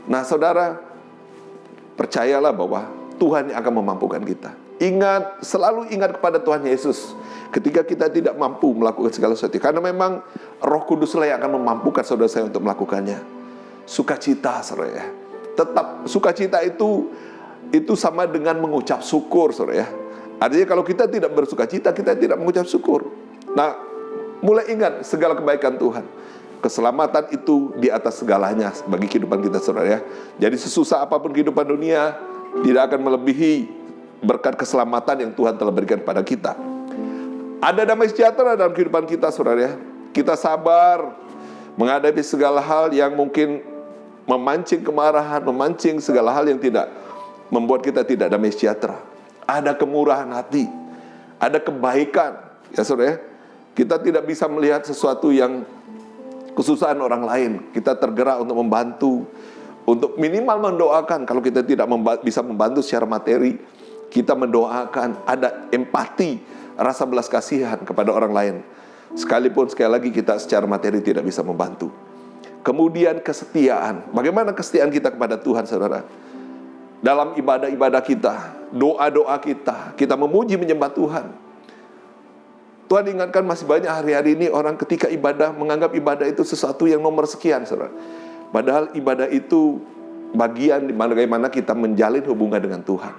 Nah, saudara, percayalah bahwa Tuhan yang akan memampukan kita. Ingat, selalu ingat kepada Tuhan Yesus ketika kita tidak mampu melakukan segala sesuatu. Karena memang Roh Kuduslah yang akan memampukan saudara saya untuk melakukannya. Sukacita, saudara ya. Tetap sukacita itu sama dengan mengucap syukur, saudara ya. Artinya kalau kita tidak bersukacita, kita tidak mengucap syukur. Nah, mulai ingat segala kebaikan Tuhan. Keselamatan itu di atas segalanya bagi kehidupan kita, saudara ya. Jadi sesusah apapun kehidupan dunia, tidak akan melebihi berkat keselamatan yang Tuhan telah berikan pada kita. Ada damai sejahtera dalam kehidupan kita, saudara ya. Kita sabar menghadapi segala hal yang mungkin memancing kemarahan, memancing segala hal yang tidak membuat kita tidak damai sejahtera. Ada kemurahan hati, ada kebaikan, ya saudara ya. Kita tidak bisa melihat sesuatu yang kesusahan orang lain. Kita tergerak untuk membantu, untuk minimal mendoakan. Kalau kita tidak bisa membantu secara materi, kita mendoakan, ada empati, rasa belas kasihan kepada orang lain. Sekalipun sekali lagi kita secara materi tidak bisa membantu. Kemudian kesetiaan. Bagaimana kesetiaan kita kepada Tuhan, saudara? Dalam ibadah-ibadah kita, doa-doa kita, kita memuji menyembah Tuhan. Tuhan ingatkan masih banyak hari-hari ini orang ketika ibadah menganggap ibadah itu sesuatu yang nomor sekian, saudara. Padahal ibadah itu bagian di mana bagaimana kita menjalin hubungan dengan Tuhan.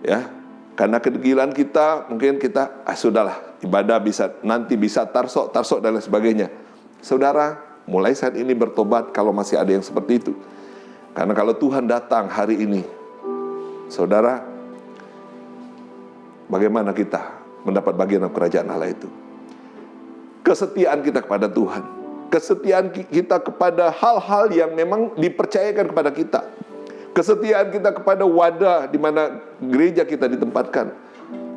Ya, karena kedegilan kita, mungkin kita, sudahlah, ibadah nanti bisa tarsok dan lain sebagainya. Saudara, mulai saat ini bertobat kalau masih ada yang seperti itu. Karena kalau Tuhan datang hari ini, saudara, bagaimana kita mendapat bagian dalam kerajaan Allah itu? Kesetiaan kita kepada Tuhan, kesetiaan kita kepada hal-hal yang memang dipercayakan kepada kita, kesetiaan kita kepada wadah di mana gereja kita ditempatkan,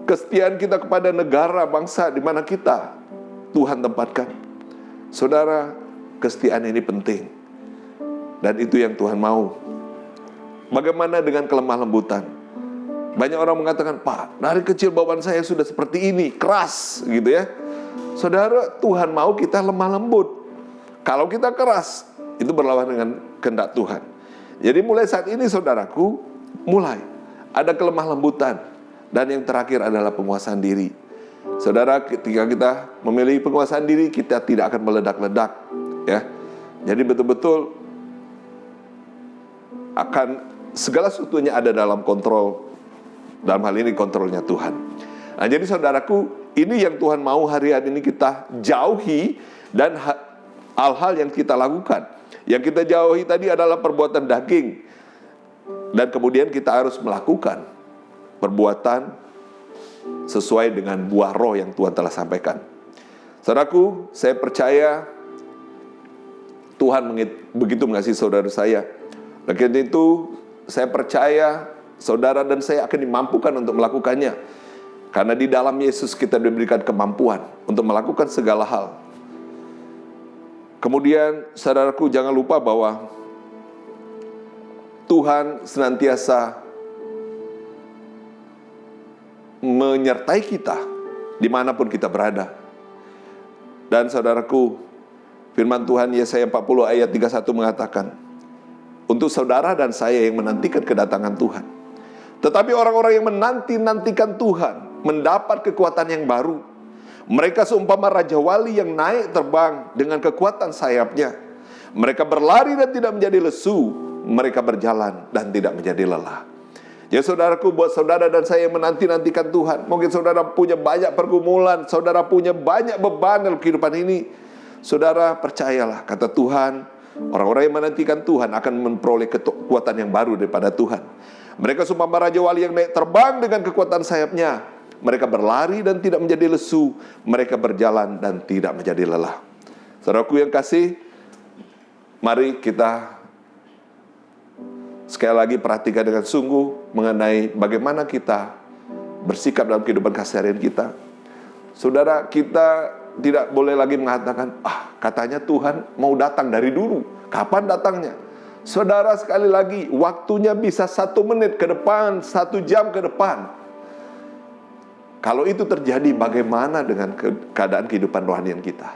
kesetiaan kita kepada negara bangsa di mana kita Tuhan tempatkan. Saudara, kesetiaan ini penting, dan itu yang Tuhan mau. Bagaimana dengan kelemah lembutan? Banyak orang mengatakan, Pak, dari kecil bawaan saya sudah seperti ini, keras gitu ya. Saudara, Tuhan mau kita lemah lembut. Kalau kita keras, itu berlawan dengan kehendak Tuhan. Jadi mulai saat ini saudaraku, mulai ada kelemah lembutan. Dan yang terakhir adalah penguasaan diri. Saudara, ketika kita memilih penguasaan diri, kita tidak akan meledak-ledak, ya. Jadi betul-betul akan segala sesuatunya ada dalam kontrol. Dalam hal ini kontrolnya Tuhan. Nah, jadi saudaraku, ini yang Tuhan mau hari-hari ini kita jauhi, dan hal-hal yang kita lakukan. Yang kita jauhi tadi adalah perbuatan daging, dan kemudian kita harus melakukan perbuatan sesuai dengan buah roh yang Tuhan telah sampaikan. Saudaraku, saya percaya Tuhan begitu mengasihi saudara saya. Oleh itu, saya percaya saudara dan saya akan dimampukan untuk melakukannya. Karena di dalam Yesus kita diberikan kemampuan untuk melakukan segala hal. Kemudian saudaraku, jangan lupa bahwa Tuhan senantiasa menyertai kita dimanapun kita berada. Dan saudaraku, firman Tuhan Yesaya 40 ayat 31 mengatakan, untuk saudara dan saya yang menantikan kedatangan Tuhan. Tetapi orang-orang yang menanti-nantikan Tuhan mendapat kekuatan yang baru. Mereka seumpama Raja Wali yang naik terbang dengan kekuatan sayapnya. Mereka berlari dan tidak menjadi lesu. Mereka berjalan dan tidak menjadi lelah. Ya saudaraku, buat saudara dan saya yang menanti-nantikan Tuhan, mungkin saudara punya banyak pergumulan, saudara punya banyak beban dalam kehidupan ini. Saudara percayalah, kata Tuhan, orang-orang yang menantikan Tuhan akan memperoleh kekuatan yang baru daripada Tuhan. Mereka seumpama Raja Wali yang naik terbang dengan kekuatan sayapnya. Mereka berlari dan tidak menjadi lesu. Mereka berjalan dan tidak menjadi lelah. Saudaraku yang kasih, mari kita sekali lagi perhatikan dengan sungguh mengenai bagaimana kita bersikap dalam kehidupan keseharian kita. Saudara, kita tidak boleh lagi mengatakan, katanya Tuhan mau datang dari dulu. Kapan datangnya? Saudara, sekali lagi, waktunya bisa 1 menit ke depan, 1 jam ke depan. Kalau itu terjadi, bagaimana dengan keadaan kehidupan rohanian kita?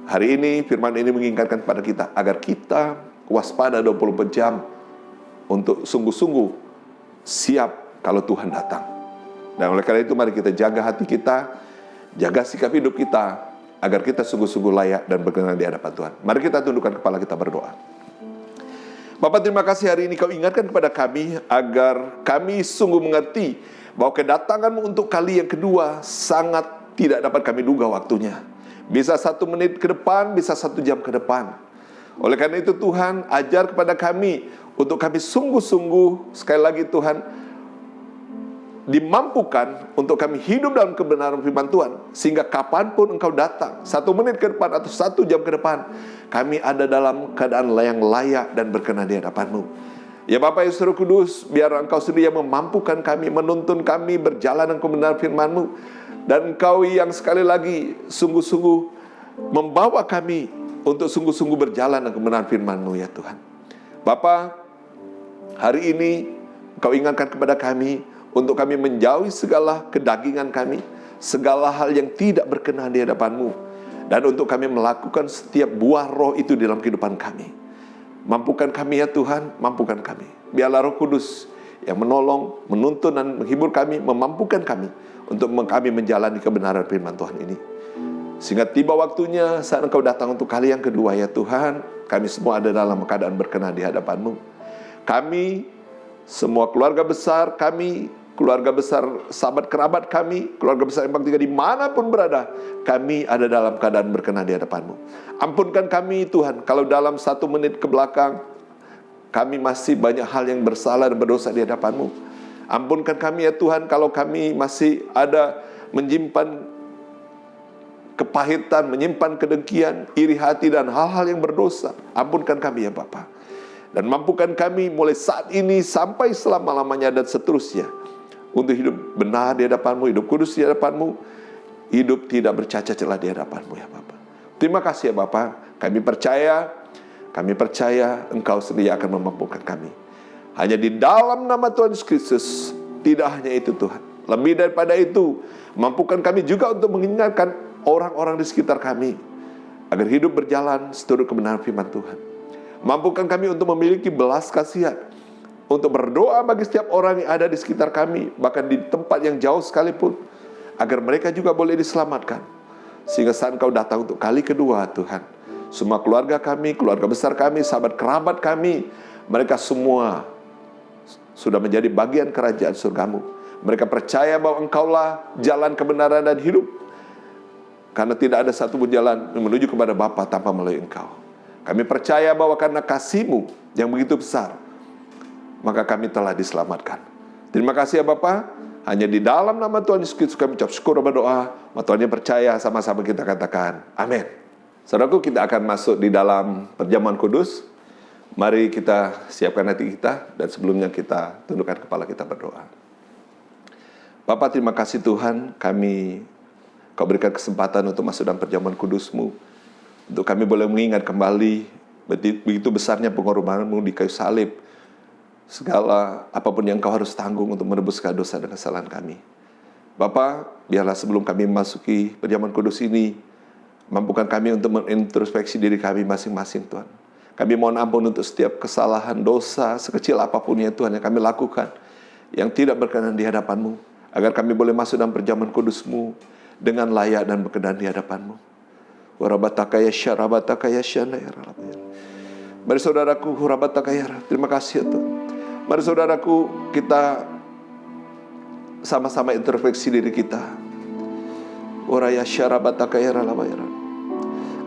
Hari ini, firman ini mengingatkan kepada kita, agar kita waspada 24 jam, untuk sungguh-sungguh siap kalau Tuhan datang. Dan oleh karena itu, mari kita jaga hati kita, jaga sikap hidup kita, agar kita sungguh-sungguh layak dan berkenan di hadapan Tuhan. Mari kita tundukkan kepala kita berdoa. Bapak, terima kasih hari ini Kau ingatkan kepada kami, agar kami sungguh mengerti bahwa kedatangan-Mu untuk kali yang kedua sangat tidak dapat kami duga waktunya. Bisa 1 menit ke depan, bisa 1 jam ke depan. Oleh karena itu Tuhan, ajar kepada kami untuk kami sungguh-sungguh, sekali lagi Tuhan, dimampukan untuk kami hidup dalam kebenaran firman Tuhan, sehingga kapanpun Engkau datang, 1 menit ke depan atau 1 jam ke depan, kami ada dalam keadaan yang layak dan berkenan di hadapan-Mu. Ya Bapa Yesus Roh Kudus, biar Engkau sendiri yang memampukan kami, menuntun kami berjalan dengan kebenaran firman-Mu, dan Engkau yang sekali lagi sungguh-sungguh membawa kami untuk sungguh-sungguh berjalan dengan kebenaran firman-Mu ya Tuhan. Bapa, hari ini Engkau ingatkan kepada kami untuk kami menjauhi segala kedagingan kami, segala hal yang tidak berkenan di hadapan-Mu, dan untuk kami melakukan setiap buah roh itu dalam kehidupan kami. Mampukan kami ya Tuhan, mampukan kami. Biarlah Roh Kudus yang menolong, menuntun dan menghibur kami, memampukan kami untuk kami menjalani kebenaran firman Tuhan ini. Sehingga tiba waktunya saat Engkau datang untuk kali yang kedua ya Tuhan, kami semua ada dalam keadaan berkenan di hadapan-Mu. Kami, semua keluarga besar kami, keluarga besar sahabat kerabat kami, keluarga besar yang bakti dimanapun berada, kami ada dalam keadaan berkenan di hadapan-Mu. Ampunkan kami Tuhan, kalau dalam 1 menit ke belakang, kami masih banyak hal yang bersalah dan berdosa di hadapan-Mu. Ampunkan kami ya Tuhan, kalau kami masih ada menyimpan kepahitan, menyimpan kedengkian, iri hati dan hal-hal yang berdosa. Ampunkan kami ya Bapa. Dan mampukan kami mulai saat ini sampai selama-lamanya dan seterusnya untuk hidup benar di hadapan-Mu, hidup kudus di hadapan-Mu, hidup tidak bercacat celah di hadapan-Mu ya Bapa. Terima kasih ya Bapa. Kami percaya Engkau sendiri akan memampukan kami. Hanya di dalam nama Tuhan Yesus Kristus. Tidak hanya itu Tuhan, lebih daripada itu, mampukan kami juga untuk mengingatkan orang-orang di sekitar kami agar hidup berjalan seturut kebenaran firman Tuhan. Mampukan kami untuk memiliki belas kasihan, untuk berdoa bagi setiap orang yang ada di sekitar kami, bahkan di tempat yang jauh sekalipun, agar mereka juga boleh diselamatkan. Sehingga saat Engkau datang untuk kali kedua Tuhan, semua keluarga kami, keluarga besar kami, sahabat kerabat kami, mereka semua sudah menjadi bagian kerajaan surga-Mu. Mereka percaya bahwa Engkaulah jalan kebenaran dan hidup, karena tidak ada satu pun jalan menuju kepada Bapa tanpa melalui Engkau. Kami percaya bahwa karena kasih-Mu yang begitu besar, maka kami telah diselamatkan. Terima kasih ya Bapa. Hanya di dalam nama Tuhan Yesus Kristus kami ucap syukur dan berdoa. Tuhan yang percaya, sama-sama kita katakan amin. Saudaraku, kita akan masuk di dalam perjamuan kudus. Mari kita siapkan hati kita, dan sebelumnya kita tundukkan kepala kita berdoa. Bapa, terima kasih Tuhan, Kau berikan kesempatan untuk masuk dalam perjamuan kudus-Mu, untuk kami boleh mengingat kembali begitu besarnya pengorbanan-Mu di kayu salib, segala apapun yang Kau harus tanggung untuk menebus dosa dan kesalahan kami. Bapa, biarlah sebelum kami memasuki perjamuan kudus ini, mampukan kami untuk mengintrospeksi diri kami masing-masing Tuhan. Kami mohon ampun untuk setiap kesalahan, dosa, sekecil apapun ya Tuhan yang kami lakukan, yang tidak berkenan di hadapan-Mu, agar kami boleh masuk dalam perjamuan kudus-Mu dengan layak dan berkenan di hadapan-Mu. Mari saudaraku, terima kasih ya Tuhan. Mari saudaraku, kita sama-sama introspeksi diri kita.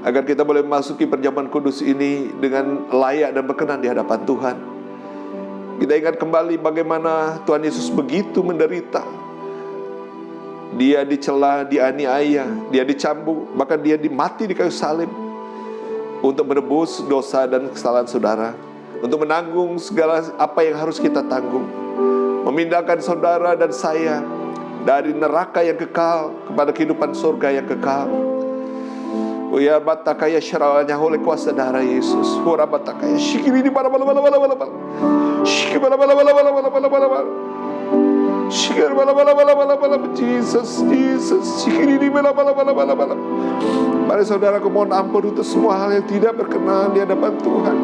Agar kita boleh memasuki perjamuan kudus ini dengan layak dan berkenan di hadapan Tuhan. Kita ingat kembali bagaimana Tuhan Yesus begitu menderita. Dia dicela, dianiaya, dia dicambuk, bahkan dia mati di kayu salib untuk menebus dosa dan kesalahan saudara, untuk menanggung segala apa yang harus kita tanggung, memindahkan saudara dan saya dari neraka yang kekal kepada kehidupan surga yang kekal. Ya batakaya syaralnya oleh kuasa darah Yesus. Hora batakaya shikiri di bala bala bala bala bala bala. Shikiri bala bala bala bala bala bala bala bala. Shikiri bala bala bala bala bala. Jesus, Jesus. Shikiri di bala bala bala bala bala. Mari saudaraku, mohon ampun untuk semua hal yang tidak berkenan di hadapan Tuhan.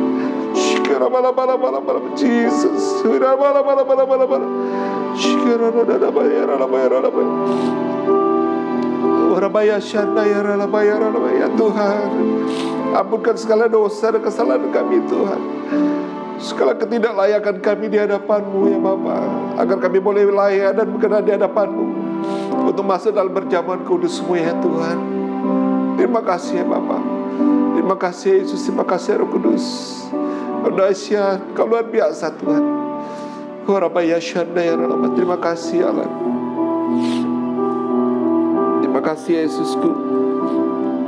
Shikiri bala bala bala bala. Jesus. Shikiri bala bala bala bala bala. Shikiri bala bala bala bala bala. Ya Tuhan, ampunkan segala dosa dan kesalahan kami Tuhan, segala ketidaklayakan kami di hadapan-Mu ya Bapa, agar kami boleh layak dan berkenan di hadapan-Mu untuk masuk dalam perjamuan kudus-Mu ya Tuhan. Terima kasih ya Bapa, terima kasih Yesus, terima kasih Roh Kudus. Dahsyat, Kau luar biasa Tuhan. Terima kasih Allah. Terima kasih Yesusku.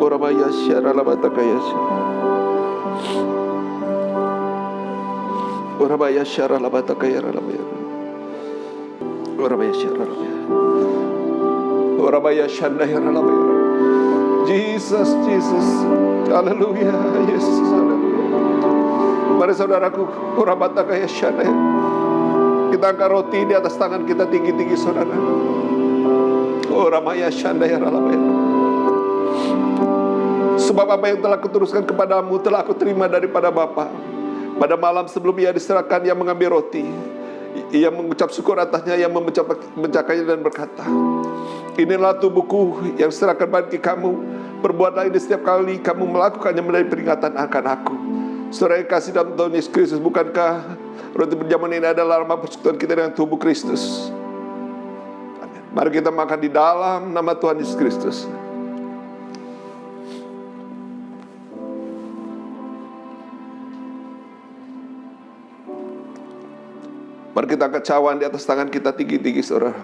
Orabaya syara labatakaya syara. Orabaya syara labatakaya labaya. Orabaya syara labaya. Orabaya syara labaya. Jesus, Jesus. Haleluya, Yesus. Haleluya. Mari saudaraku, orabatakaya syara. Kita angkat roti di atas tangan kita tinggi-tinggi saudara. Oh Ramaya Shandaya Ralamaya. Sebab apa yang telah kuteruskan kepadamu telah aku terima daripada Bapa. Pada malam sebelum ia diserahkan, ia mengambil roti. Ia mengucap syukur atasnya, yang memecahkannya dan berkata, inilah tubuhku yang serahkan bagi kamu. Perbuatlah ini setiap kali kamu melakukannya menjadi peringatan akan aku. Saudara yang kasih dalam Tuhan Yesus Kristus, bukankah roti berjamuan ini adalah lambang persekutuan kita dengan tubuh Kristus? Amin. Mari kita makan di dalam nama Tuhan Yesus Kristus. Mari kita angkat cawan di atas tangan kita tinggi-tinggi, saudara.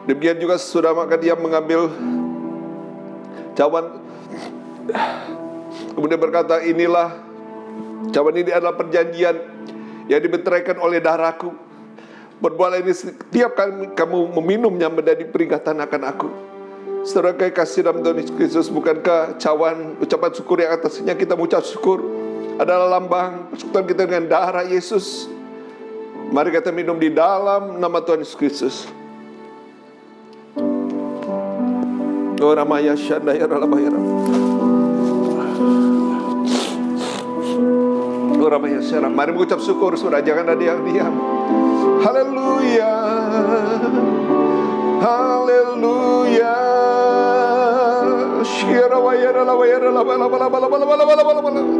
Demikian juga sudah maka dia mengambil cawan, kemudian berkata, inilah cawan ini adalah perjanjian yang dimeteraikan oleh darahku. Berbuatlah ini setiap kali kamu meminumnya menjadi peringatan akan aku. Saudara kasih dalam Tuhan Yesus Kristus, bukankah cawan ucapan syukur yang atasnya kita mengucap syukur adalah lambang persekutuan kita dengan darah Yesus? Mari kita minum di dalam nama Tuhan Yesus Kristus. Oh ramaya syandaya ralabayara. Oh ramaya syandaya. Mari mengucap syukur, saudara, jangan ada yang diam. Haleluya, haleluya.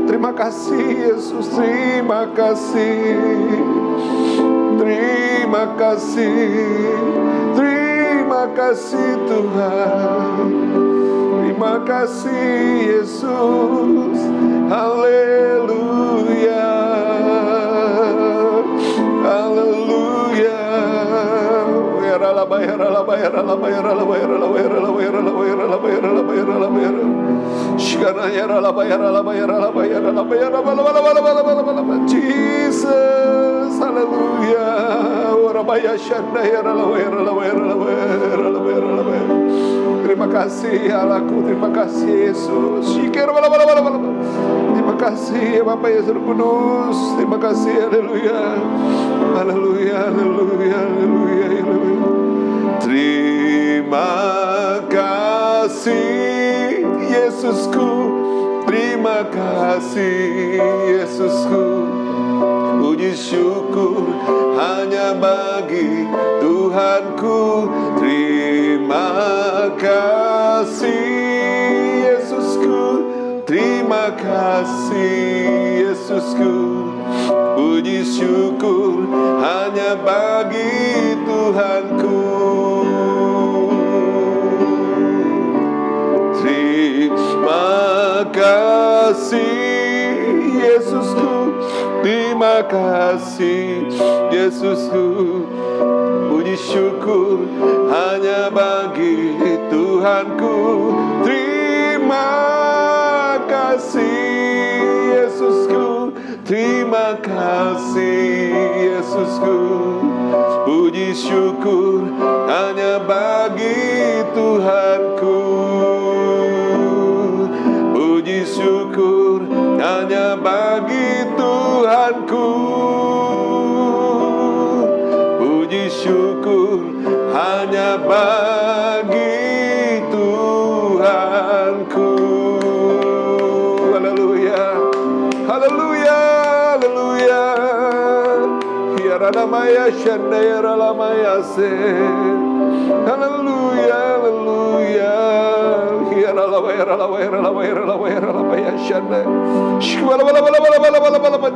Terima kasih Yesus, terima kasih. Terima kasih, terima kasih Tuhan, terima kasih Yesus, haleluya, haleluya. Jesus, haleluya. Terima kasih Allahku, terima kasih Yesus. Terima kasih Bapa Yesus Kudus, terima kasih, haleluya, haleluya, haleluya, haleluya, haleluya. Terima kasih Yesusku, terima kasih Yesusku. Puji syukur hanya bagi Tuhanku. Terima kasih Yesusku, terima kasih Yesusku. Puji syukur hanya bagi Tuhanku. Terima kasih Yesusku, terima kasih Yesusku. Puji syukur hanya bagi Tuhanku. Terima kasih Yesusku, terima kasih Yesusku. Puji syukur hanya bagi Tuhanku. Puji syukur hanya bagi Tuhanku. Puji syukur hanya bagi Tuhanku. Haleluya, haleluya, haleluya. Hiaranamaya shandaya ralamaya se. Haleluya, haleluya.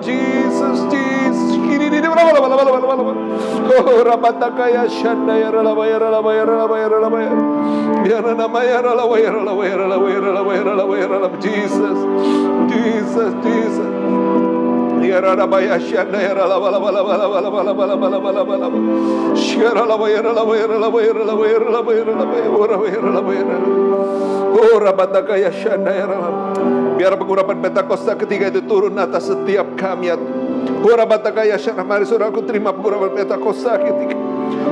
Jesus, Jesus. Oh, rabatakaya shandaya ralabaya ralabaya ralabaya ralabaya. Biara namaya ralabaya ralabaya ralabaya ralabaya ralabaya ralabaya. Jesus, Jesus, Jesus. Biara namaya shandaya ralabaya ralabaya ralabaya ralabaya ralabaya. Shara ralabaya ralabaya ralabaya ralabaya ralabaya ralabaya ralabaya ralabaya. Oh, rabatakaya shandaya ralabaya. Biar pengurapan Pentakosta ketiga itu turun atas setiap kami. Oh, rabatakaya shandaya. Mari saudaraku terima pengurapan Pentakosta ketiga.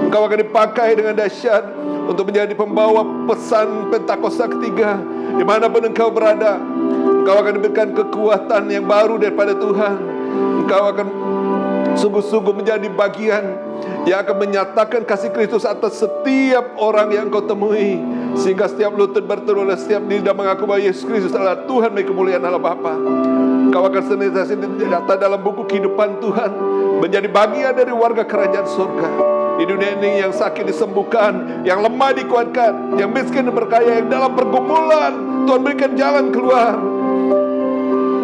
Engkau akan dipakai dengan dahsyat untuk menjadi pembawa pesan Pentakosta ketiga. Dimanapun engkau berada, engkau akan diberikan kekuatan yang baru daripada Tuhan. Engkau akan sungguh-sungguh menjadi bagian yang akan menyatakan kasih Kristus atas setiap orang yang kau temui, sehingga setiap lutut berteru dan setiap lidah mengaku bahwa Yesus Kristus adalah Tuhan bagi kemuliaan Allah Bapa. Kau akan senantiasa dicatat dalam buku kehidupan Tuhan menjadi bagian dari warga kerajaan surga. Di dunia ini yang sakit disembuhkan, yang lemah dikuatkan, yang miskin diberkaya, yang dalam pergumulan Tuhan berikan jalan keluar.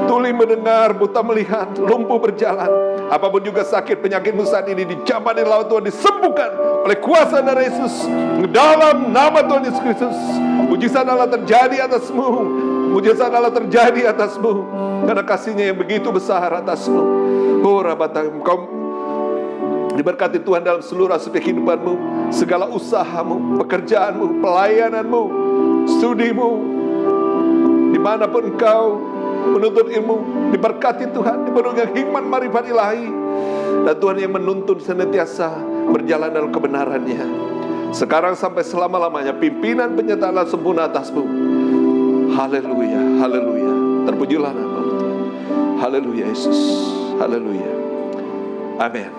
Tuli mendengar, buta melihat, lumpuh berjalan. Apapun juga sakit penyakitmu saat ini, di zaman yang lalu Tuhan disembuhkan oleh kuasa darah Yesus. Dalam nama Tuhan Yesus Kristus, mujizat Allah terjadi atasmu. Mujizat Allah terjadi atasmu, karena kasih-Nya yang begitu besar atasmu. Oh Rabbata, engkau diberkati Tuhan dalam seluruh aspek kehidupanmu, segala usahamu, pekerjaanmu, pelayananmu, studimu, dimanapun engkau menuntut ilmu, diberkati Tuhan, dipenuhi dengan hikmat marifat ilahi, dan Tuhan yang menuntun senantiasa berjalan dalam kebenaran-Nya. Sekarang sampai selama-lamanya pimpinan penyertaan sempurna atasmu. Haleluya, haleluya. Terpujilah nama-Mu Tuhan. Haleluya Yesus. Haleluya. Amin.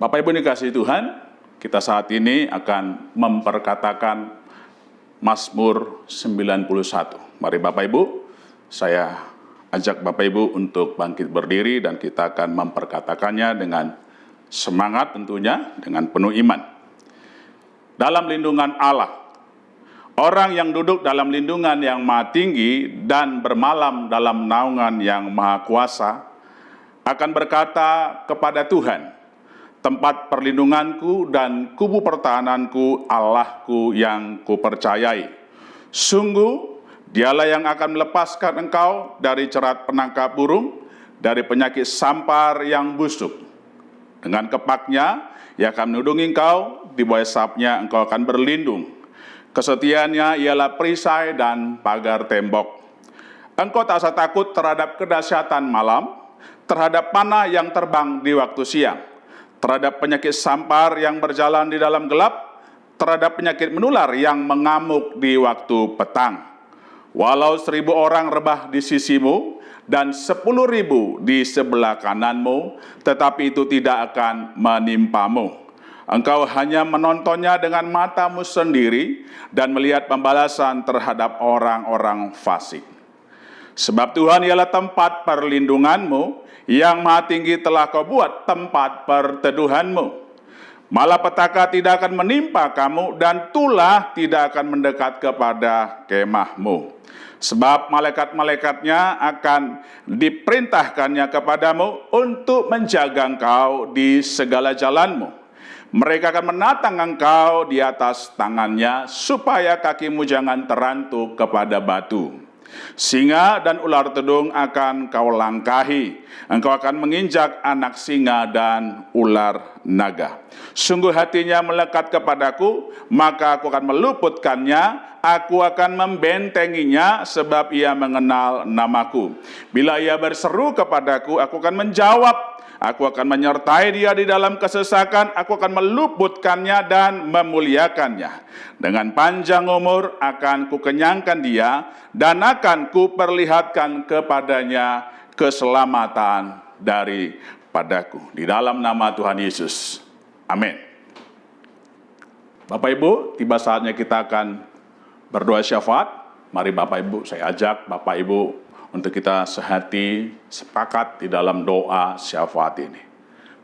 Bapak Ibu dikasihi Tuhan, kita saat ini akan memperkatakan Mazmur 91. Mari Bapak Ibu, saya ajak Bapak Ibu untuk bangkit berdiri dan kita akan memperkatakannya dengan semangat tentunya, dengan penuh iman. Dalam lindungan Allah, orang yang duduk dalam lindungan yang maha tinggi dan bermalam dalam naungan yang maha kuasa akan berkata kepada Tuhan, tempat perlindunganku dan kubu pertahananku, Allahku yang kupercayai. Sungguh, Dialah yang akan melepaskan engkau dari jerat penangkap burung, dari penyakit sampar yang busuk. Dengan kepaknya, Ia akan melindungi engkau, di bawah sayap-Nya engkau akan berlindung. Kesetiaannya ialah perisai dan pagar tembok. Engkau tak usah takut terhadap kedahsyatan malam, terhadap panah yang terbang di waktu siang, terhadap penyakit sampar yang berjalan di dalam gelap, terhadap penyakit menular yang mengamuk di waktu petang. Walau 1.000 orang rebah di sisimu dan 10.000 di sebelah kananmu, tetapi itu tidak akan menimpamu. Engkau hanya menontonnya dengan matamu sendiri dan melihat pembalasan terhadap orang-orang fasik. Sebab Tuhan ialah tempat perlindunganmu, yang maha tinggi telah kau buat tempat perteduhanmu. Malapetaka tidak akan menimpa kamu, dan tulah tidak akan mendekat kepada kemahmu. Sebab malaikat-malaikatnya akan diperintahkannya kepadamu untuk menjaga engkau di segala jalanmu. Mereka akan menatang engkau di atas tangannya, supaya kakimu jangan terantuk kepada batu. Singa dan ular tedung akan kau langkahi. Engkau akan menginjak anak singa dan ular naga. Sungguh hatinya melekat kepadaku, maka aku akan meluputkannya. Aku akan membentenginya, sebab ia mengenal namaku. Bila ia berseru kepadaku, aku akan menjawab. Aku akan menyertai dia di dalam kesesakan, aku akan meluputkannya dan memuliakannya. Dengan panjang umur akan kukenyangkan dia, dan akan kuperlihatkan kepadanya keselamatan daripadaku. Di dalam nama Tuhan Yesus. Amin. Bapak Ibu, tiba saatnya kita akan berdoa syafaat. Mari Bapak Ibu, saya ajak Bapak Ibu untuk kita sehati sepakat di dalam doa syafaat ini.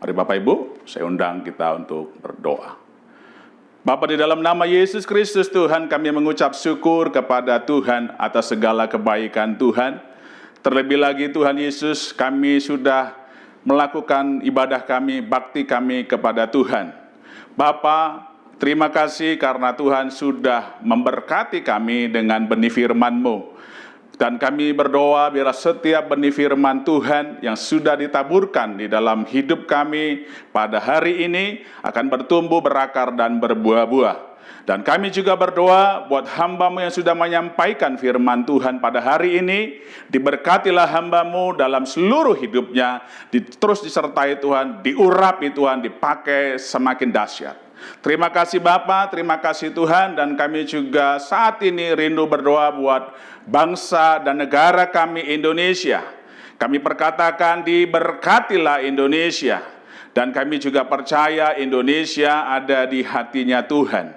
Mari Bapak Ibu, saya undang kita untuk berdoa. Bapa, di dalam nama Yesus Kristus Tuhan, kami mengucap syukur kepada Tuhan atas segala kebaikan Tuhan. Terlebih lagi Tuhan Yesus, kami sudah melakukan ibadah kami, bakti kami kepada Tuhan. Bapa, terima kasih karena Tuhan sudah memberkati kami dengan benih firman-Mu. Dan kami berdoa biar setiap benih firman Tuhan yang sudah ditaburkan di dalam hidup kami pada hari ini akan bertumbuh, berakar, dan berbuah-buah. Dan kami juga berdoa buat hamba-Mu yang sudah menyampaikan firman Tuhan pada hari ini. Diberkatilah hamba-Mu dalam seluruh hidupnya, terus disertai Tuhan, diurapi Tuhan, dipakai semakin dahsyat. Terima kasih Bapa, terima kasih Tuhan, dan kami juga saat ini rindu berdoa buat bangsa dan negara kami Indonesia. Kami perkatakan diberkatilah Indonesia, dan kami juga percaya Indonesia ada di hatinya Tuhan.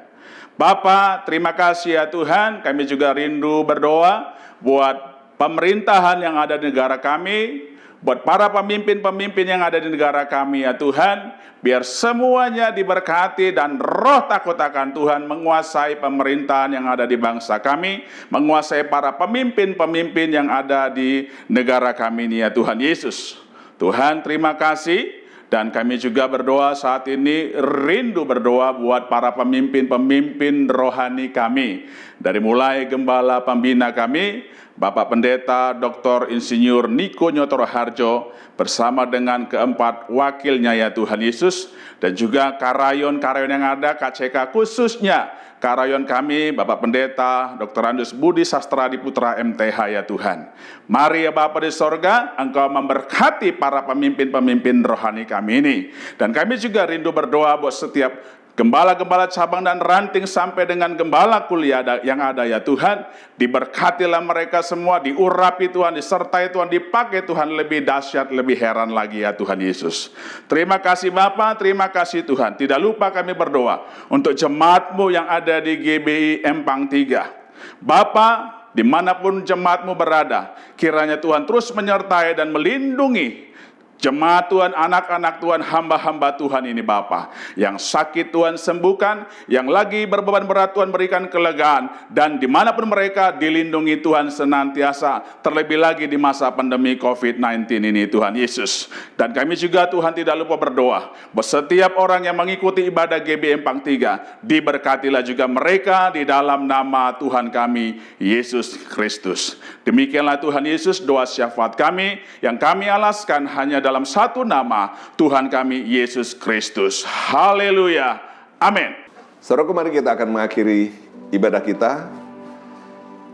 Bapa, terima kasih ya Tuhan, kami juga rindu berdoa buat pemerintahan yang ada di negara kami, buat para pemimpin-pemimpin yang ada di negara kami ya Tuhan, biar semuanya diberkati dan roh takut akan Tuhan menguasai pemerintahan yang ada di bangsa kami, menguasai para pemimpin-pemimpin yang ada di negara kami ini ya Tuhan Yesus. Tuhan terima kasih. Dan kami juga berdoa saat ini, rindu berdoa buat para pemimpin-pemimpin rohani kami. Dari mulai gembala pembina kami, Bapak Pendeta Dr. Insinyur Niko Nyotoro Harjo, bersama dengan keempat wakilnya ya Tuhan Yesus, dan juga karayon-karayon yang ada, KCK khususnya, karayon kami, Bapak Pendeta Dr. Andus Budi Sastradi Putra MTH ya Tuhan. Mari ya Bapa di sorga, Engkau memberkati para pemimpin-pemimpin rohani kami ini. Dan kami juga rindu berdoa buat setiap gembala-gembala cabang dan ranting sampai dengan gembala kuliah yang ada ya Tuhan. Diberkatilah mereka semua, diurapi Tuhan, disertai Tuhan, dipakai Tuhan lebih dahsyat, lebih heran lagi ya Tuhan Yesus. Terima kasih Bapa, terima kasih Tuhan. Tidak lupa kami berdoa untuk jemaat-Mu yang ada di GBI Empang 3. Bapa, dimanapun jemaat-Mu berada, kiranya Tuhan terus menyertai dan melindungi jemaat Tuhan, anak-anak Tuhan, hamba-hamba Tuhan ini Bapa. Yang sakit Tuhan sembuhkan, yang lagi berbeban berat Tuhan berikan kelegaan, dan dimanapun mereka dilindungi Tuhan senantiasa, terlebih lagi di masa pandemi COVID-19 ini Tuhan Yesus. Dan kami juga Tuhan tidak lupa berdoa, bahwa setiap orang yang mengikuti ibadah GBI Empang 3, diberkatilah juga mereka di dalam nama Tuhan kami, Yesus Kristus. Demikianlah Tuhan Yesus doa syafaat kami, yang kami alaskan hanya dalam satu nama, Tuhan kami Yesus Kristus. Haleluya. Amin. Saudaraku, mari kita akan mengakhiri ibadah kita.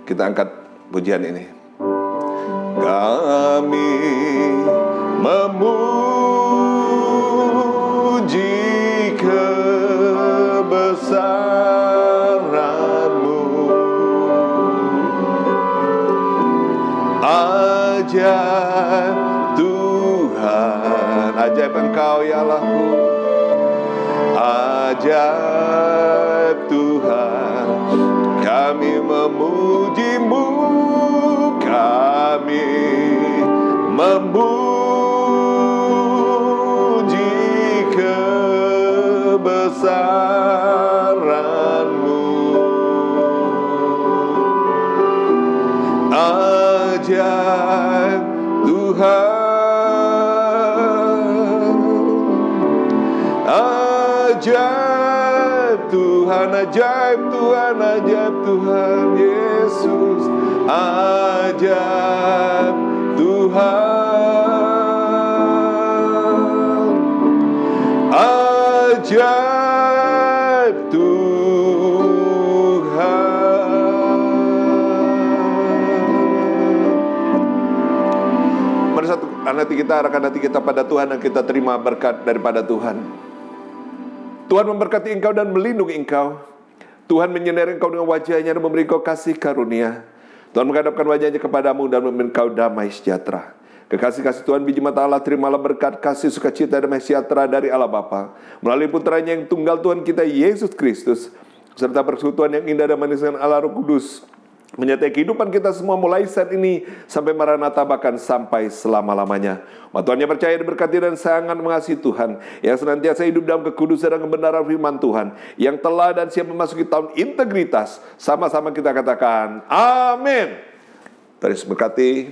Kita angkat pujian ini. Kami memuji kebesaran-Mu, ajaib Tuhan, ajaib Engkau ya Allahku, ajaib Tuhan. Kami memuji-Mu, kami memuji kebesaran-Mu, ajaib Tuhan. Ajaib Tuhan, ajaib Tuhan, ajaib Tuhan Yesus, ajaib Tuhan, ajaib Tuhan. Mari satukan hati kita, arahkan hati kita pada Tuhan, dan kita terima berkat daripada Tuhan. Tuhan memberkati engkau dan melindungi engkau. Tuhan menyinari engkau dengan wajah-Nya dan memberi engkau kasih karunia. Tuhan menghadapkan wajah-Nya kepadamu dan memberi engkau damai sejahtera. Kekasih-kasih Tuhan, biji mata Allah, terimalah berkat, kasih, sukacita, dan damai sejahtera dari Allah Bapa, melalui putranya yang tunggal Tuhan kita, Yesus Kristus, serta persekutuan yang indah dan manis dengan Allah Roh Kudus, menyertai kehidupan kita semua mulai saat ini sampai Maranatha, bahkan sampai selama-lamanya. Tuhan yang percaya diberkati dan sangat mengasihi Tuhan, yang senantiasa hidup dalam kekudusan dan kebenaran firman Tuhan, yang telah dan siap memasuki tahun integritas. Sama-sama kita katakan amin. Terus berkati.